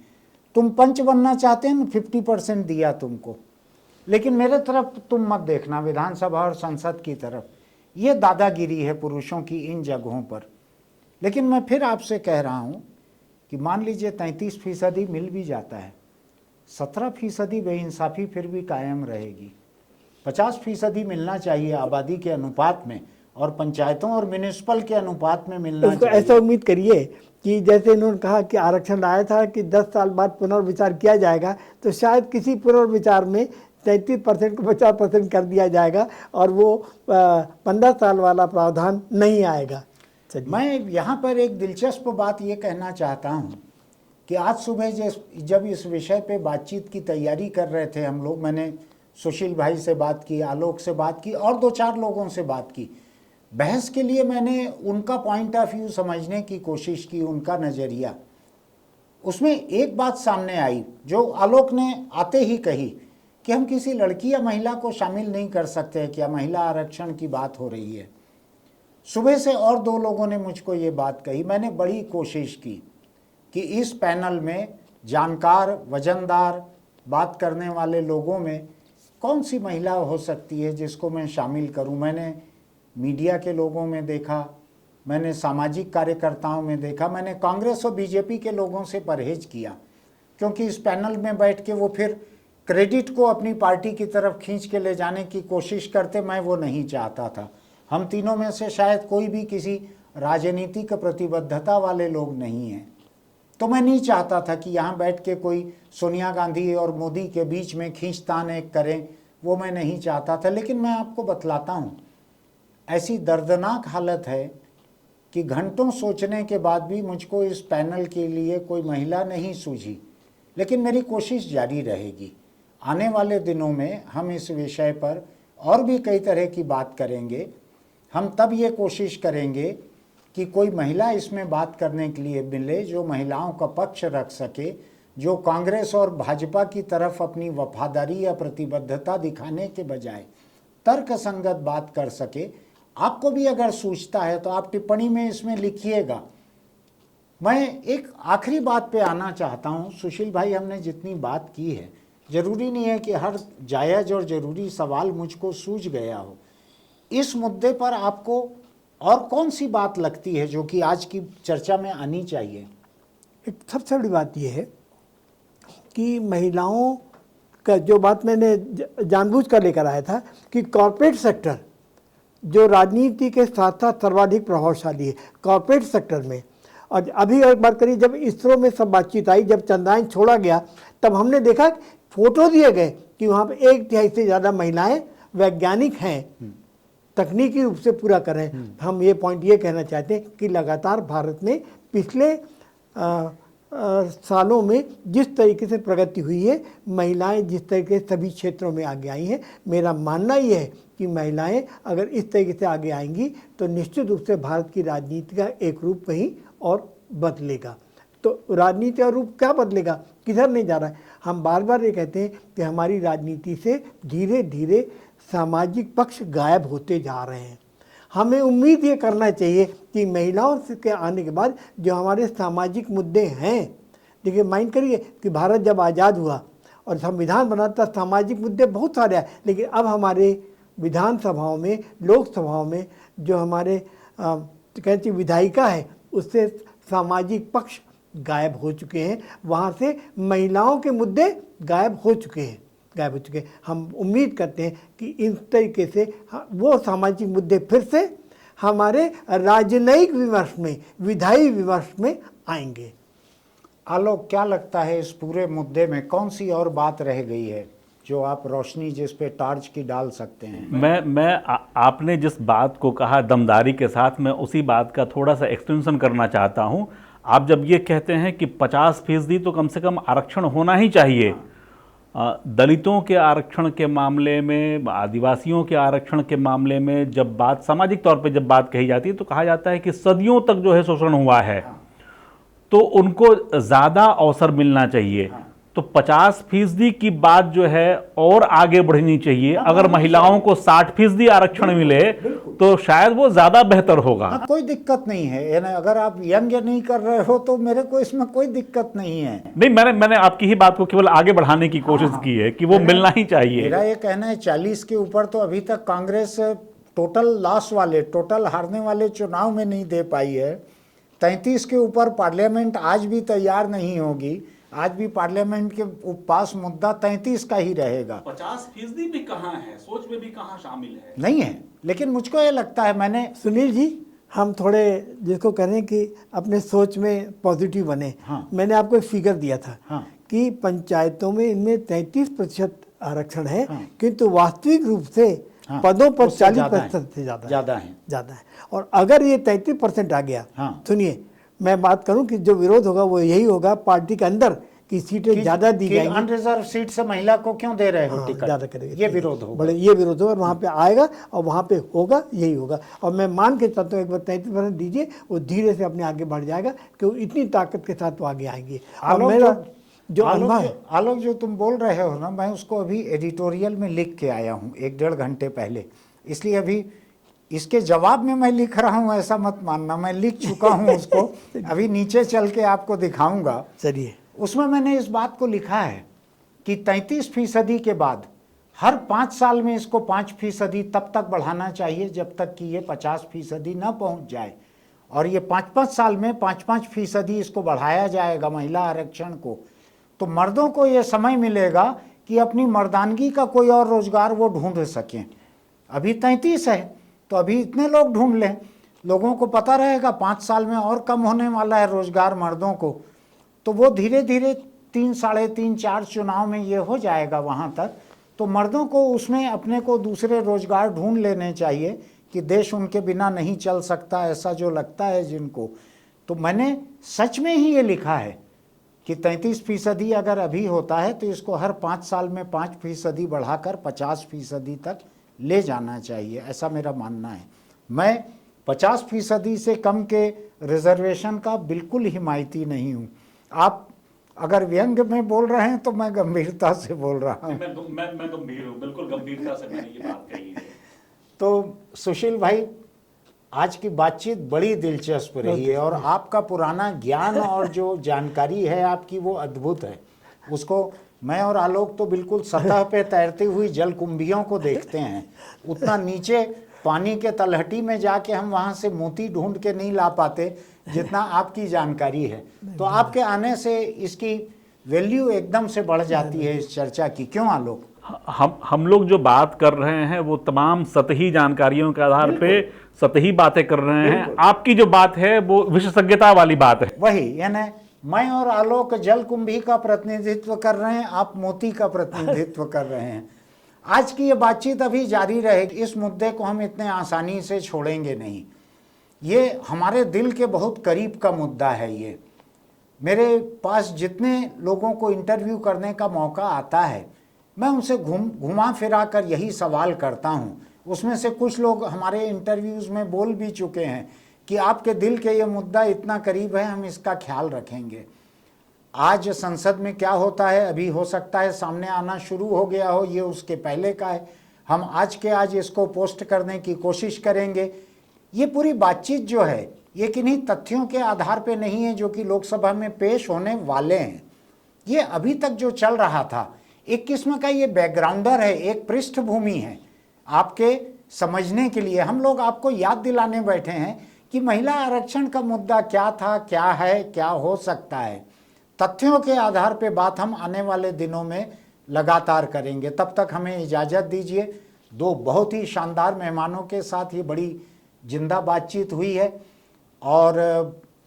तुम पंच बनना चाहते हैं, 50% दिया तुमको, लेकिन मेरे तरफ तुम मत देखना, विधानसभा और संसद की तरफ। ये दादागिरी है पुरुषों की इन जगहों पर। लेकिन मैं फिर आपसे कह रहा हूँ कि मान लीजिए 33% मिल भी जाता है, 17% बेइंसाफ़ी फिर भी कायम रहेगी। 50% मिलना चाहिए आबादी के अनुपात में, और पंचायतों और म्यूनिसिपल के अनुपात में मिलना चाहिए। ऐसा उम्मीद करिए कि जैसे इन्होंने कहा कि आरक्षण लाया था कि 10 साल बाद पुनर्विचार किया जाएगा, तो शायद किसी पुनर्विचार में 33% को 50% कर दिया जाएगा और वो 15 साल वाला प्रावधान नहीं आएगा। मैं यहाँ पर एक दिलचस्प बात ये कहना चाहता हूँ कि आज सुबह जब इस विषय पे बातचीत की तैयारी कर रहे थे हम लोग, मैंने सुशील भाई से बात की, आलोक से बात की और 2-4 लोगों से बात की। बहस के लिए मैंने उनका पॉइंट ऑफ व्यू समझने की कोशिश की, उनका नज़रिया। उसमें एक बात सामने आई जो आलोक ने आते ही कही कि हम किसी लड़की या महिला को शामिल नहीं कर सकते, क्या महिला आरक्षण की बात हो रही है। सुबह से और 2 लोगों ने मुझको ये बात कही। मैंने बड़ी कोशिश की कि इस पैनल में जानकार, वजनदार बात करने वाले लोगों में कौन सी महिला हो सकती है जिसको मैं शामिल करूं। मैंने मीडिया के लोगों में देखा, मैंने सामाजिक कार्यकर्ताओं में देखा, मैंने कांग्रेस और बीजेपी के लोगों से परहेज किया, क्योंकि इस पैनल में बैठ के वो फिर क्रेडिट को अपनी पार्टी की तरफ खींच के ले जाने की कोशिश करते। मैं वो नहीं चाहता था। हम तीनों में से शायद कोई भी किसी राजनीतिक प्रतिबद्धता वाले लोग नहीं हैं, तो मैं नहीं चाहता था कि यहाँ बैठ के कोई सोनिया गांधी और मोदी के बीच में खींचतान एक करें, वो मैं नहीं चाहता था। लेकिन मैं आपको बतलाता हूँ, ऐसी दर्दनाक हालत है कि घंटों सोचने के बाद भी मुझको इस पैनल के लिए कोई महिला नहीं सूझी। लेकिन मेरी कोशिश जारी रहेगी। आने वाले दिनों में हम इस विषय पर और भी कई तरह की बात करेंगे। हम तब ये कोशिश करेंगे कि कोई महिला इसमें बात करने के लिए मिले जो महिलाओं का पक्ष रख सके, जो कांग्रेस और भाजपा की तरफ अपनी वफादारी या प्रतिबद्धता दिखाने के बजाय तर्कसंगत बात कर सके। आपको भी अगर सूझता है तो आप टिप्पणी में इसमें लिखिएगा। मैं एक आखिरी बात पे आना चाहता हूँ। सुशील भाई, हमने जितनी बात की है, ज़रूरी नहीं है कि हर जायज़ और ज़रूरी सवाल मुझको सूझ गया हो। इस मुद्दे पर आपको और कौन सी बात लगती है जो कि आज की चर्चा में आनी चाहिए? एक सबसे बड़ी बात यह है कि महिलाओं का, जो बात मैंने जानबूझ कर लेकर आया था कि कॉरपोरेट सेक्टर जो राजनीति के साथ साथ सर्वाधिक प्रभावशाली है कॉरपोरेट सेक्टर में। और अभी एक बात करिए, जब इसरो में सब बातचीत आई, जब चंद्रयान छोड़ा गया, तब हमने देखा फोटो दिए गए कि वहाँ पे 1/3 से ज़्यादा महिलाएं वैज्ञानिक हैं, तकनीकी रूप से पूरा कर रहे हैं। हम ये पॉइंट ये कहना चाहते हैं कि लगातार भारत में पिछले सालों में जिस तरीके से प्रगति हुई है, महिलाएं जिस तरीके से सभी क्षेत्रों में आगे आई हैं, मेरा मानना ये है कि महिलाएं अगर इस तरीके से आगे आएंगी तो निश्चित रूप से भारत की राजनीति का एक रूप कहीं और बदलेगा। तो राजनीति का रूप क्या बदलेगा, किधर नहीं जा रहा है? हम बार बार ये कहते हैं कि हमारी राजनीति से धीरे धीरे सामाजिक पक्ष गायब होते जा रहे हैं। हमें उम्मीद ये करना चाहिए कि महिलाओं के आने के बाद जो हमारे सामाजिक मुद्दे हैं, देखिए माइंड करिए कि भारत जब आज़ाद हुआ और संविधान बना था, सामाजिक मुद्दे बहुत सारे हैं, लेकिन अब हमारे विधानसभाओं में, लोकसभाओं में जो हमारे कहते विधायिका है, उससे सामाजिक पक्ष गायब हो चुके हैं। वहाँ से महिलाओं के मुद्दे गायब हो चुके हैं। हम उम्मीद करते हैं कि इस तरीके से वो सामाजिक मुद्दे फिर से हमारे राजनयिक विमर्श में, विधायी विमर्श में आएंगे। आलोक, क्या लगता है इस पूरे मुद्दे में कौन सी और बात रह गई है जो आप रोशनी जिस पे टार्च की डाल सकते हैं? आपने जिस बात को कहा दमदारी के साथ, मैं उसी बात का थोड़ा सा एक्सटेंशन करना चाहता हूं। आप जब ये कहते हैं कि 50% तो कम से कम आरक्षण होना ही चाहिए, दलितों के आरक्षण के मामले में, आदिवासियों के आरक्षण के मामले में जब बात सामाजिक तौर पे जब बात कही जाती है तो कहा जाता है कि सदियों तक जो है शोषण हुआ है, तो उनको ज़्यादा अवसर मिलना चाहिए। तो 50% की बात जो है और आगे बढ़नी चाहिए। अगर महिलाओं को 60% आरक्षण मिले तो शायद वो ज़्यादा बेहतर होगा। कोई दिक्कत नहीं है, अगर आप व्यंग्य नहीं कर रहे हो तो मेरे को इसमें कोई दिक्कत नहीं है। नहीं, मैंने आपकी ही बात को केवल आगे बढ़ाने की कोशिश की है कि वो मिलना ही चाहिए। मेरा ये कहना है 40 के ऊपर तो अभी तक कांग्रेस टोटल लॉस वाले, टोटल हारने वाले चुनाव में नहीं दे पाई है। 33 के ऊपर पार्लियामेंट आज भी तैयार नहीं होगी। आज भी पार्लियामेंट के पास मुद्दा 33 का ही रहेगा। 50% भी कहाँ है, सोच में भी कहाँ शामिल है? नहीं है, लेकिन मुझको ये लगता है, मैंने सुनील जी, हम थोड़े जिसको कहें कि अपने सोच में पॉजिटिव बने। हाँ। मैंने आपको एक फिगर दिया था। हाँ। कि पंचायतों में इनमें 33% आरक्षण है। हाँ। किंतु वास्तविक रूप से हाँ। पदों पर 40% से ज़्यादा है। और अगर ये 33% आ गया, हाँ। सुनिए मैं बात करूं कि जो विरोध होगा वो यही होगा पार्टी के अंदर कि सीटें ज्यादा दी जाएंगी। अनरिजर्व सीट से महिला को क्यों दे रहे हो टिकट? ज्यादा करेंगे, ये विरोध होगा, ये विरोध होगा और वहाँ पे आएगा और वहाँ पे होगा, यही होगा। और मैं मान के चलता हूँ, एक बार 33% दीजिए, वो धीरे से अपने आगे बढ़ जाएगा क्योंकि इतनी ताकत के साथ वो आगे आएंगे। और मेरा जो आलोक जो तुम बोल रहे हो ना, मैं उसको अभी एडिटोरियल में लिख के आया हूँ 1-1.5 घंटे पहले, इसलिए अभी इसके जवाब में मैं लिख रहा हूं, ऐसा मत मानना, मैं लिख चुका हूं उसको। अभी नीचे चल के आपको दिखाऊंगा। चलिए, उसमें मैंने इस बात को लिखा है कि 33% के बाद हर 5 साल में इसको 5% तब तक बढ़ाना चाहिए जब तक कि ये 50% ना पहुंच जाए। और ये 5-5 साल में 5-5% इसको बढ़ाया जाएगा महिला आरक्षण को, तो मर्दों को ये समय मिलेगा कि अपनी मर्दानगी का कोई और रोजगार वो ढूंढ सकें। अभी 33 है तो अभी इतने लोग ढूंढ लें, लोगों को पता रहेगा 5 साल में और कम होने वाला है रोजगार मर्दों को, तो वो धीरे धीरे 3, 3.5, 4 चुनाव में ये हो जाएगा वहाँ तक। तो मर्दों को उसमें अपने को दूसरे रोजगार ढूंढ लेने चाहिए कि देश उनके बिना नहीं चल सकता, ऐसा जो लगता है जिनको। तो मैंने सच में ही ये लिखा है कि 33% अगर अभी होता है तो इसको हर 5 साल में 5% बढ़ाकर 50% तक ले जाना चाहिए, ऐसा मेरा मानना है। मैं 50% से कम के रिजर्वेशन का बिल्कुल हिमायती नहीं हूँ। आप अगर व्यंग्य में बोल रहे हैं तो मैं गंभीरता से बोल रहा हूँ। मैं गंभीर हूँ, बिल्कुल गंभीरता से मैंने ये बात कही है। तो सुशील भाई, आज की बातचीत बड़ी दिलचस्प रही है और आपका पुराना ज्ञान और जो जानकारी है आपकी वो अद्भुत है। उसको मैं और आलोक तो बिल्कुल सतह पे तैरती हुई जलकुंभियों को देखते हैं, उतना नीचे पानी के तलहटी में जाके हम वहाँ से मोती ढूंढ के नहीं ला पाते जितना आपकी जानकारी है। तो आपके आने से इसकी वैल्यू एकदम से बढ़ जाती है इस चर्चा की। क्यों आलोक? हम लोग जो बात कर रहे हैं वो तमाम सतही जानकारियों के आधार पे सतही बातें कर रहे हैं। आपकी जो बात है वो विशेषज्ञता वाली बात है। वही, यानी मैं और आलोक जलकुंभी का प्रतिनिधित्व कर रहे हैं, आप मोती का प्रतिनिधित्व कर रहे हैं। आज की ये बातचीत अभी जारी रहेगी। इस मुद्दे को हम इतने आसानी से छोड़ेंगे नहीं। ये हमारे दिल के बहुत करीब का मुद्दा है। ये मेरे पास जितने लोगों को इंटरव्यू करने का मौका आता है, मैं उनसे घुमा फिरा कर यही सवाल करता हूँ। उसमें से कुछ लोग हमारे इंटरव्यूज़ में बोल भी चुके हैं कि आपके दिल के ये मुद्दा इतना करीब है, हम इसका ख्याल रखेंगे। आज संसद में क्या होता है अभी हो सकता है सामने आना शुरू हो गया हो, ये उसके पहले का है। हम आज के आज इसको पोस्ट करने की कोशिश करेंगे। ये पूरी बातचीत जो है ये किन्हीं तथ्यों के आधार पे नहीं है जो कि लोकसभा में पेश होने वाले हैं। ये अभी तक जो चल रहा था एक किस्म का ये बैकग्राउंडर है, एक पृष्ठभूमि है आपके समझने के लिए। हम लोग आपको याद दिलाने बैठे हैं कि महिला आरक्षण का मुद्दा क्या था, क्या है, क्या हो सकता है। तथ्यों के आधार पे बात हम आने वाले दिनों में लगातार करेंगे। तब तक हमें इजाज़त दीजिए। दो बहुत ही शानदार मेहमानों के साथ ये बड़ी जिंदा बातचीत हुई है। और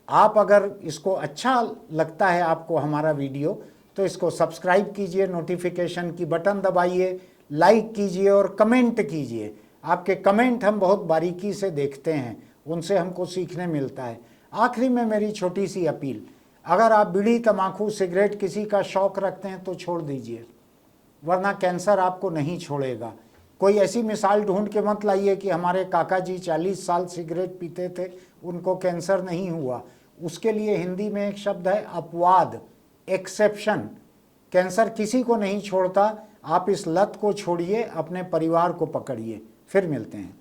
आप अगर इसको अच्छा लगता है आपको हमारा वीडियो, तो इसको सब्सक्राइब कीजिए, नोटिफिकेशन की बटन दबाइए, लाइक कीजिए और कमेंट कीजिए। आपके कमेंट हम बहुत बारीकी से देखते हैं, उनसे हमको सीखने मिलता है। आखिरी में मेरी छोटी सी अपील, अगर आप बीड़ी, तम्बाकू, सिगरेट किसी का शौक़ रखते हैं तो छोड़ दीजिए, वरना कैंसर आपको नहीं छोड़ेगा। कोई ऐसी मिसाल ढूंढ के मत लाइए कि हमारे काका जी 40 साल सिगरेट पीते थे, उनको कैंसर नहीं हुआ। उसके लिए हिंदी में एक शब्द है अपवाद, एक्सेप्शन। कैंसर किसी को नहीं छोड़ता। आप इस लत को छोड़िए, अपने परिवार को पकड़िए। फिर मिलते हैं।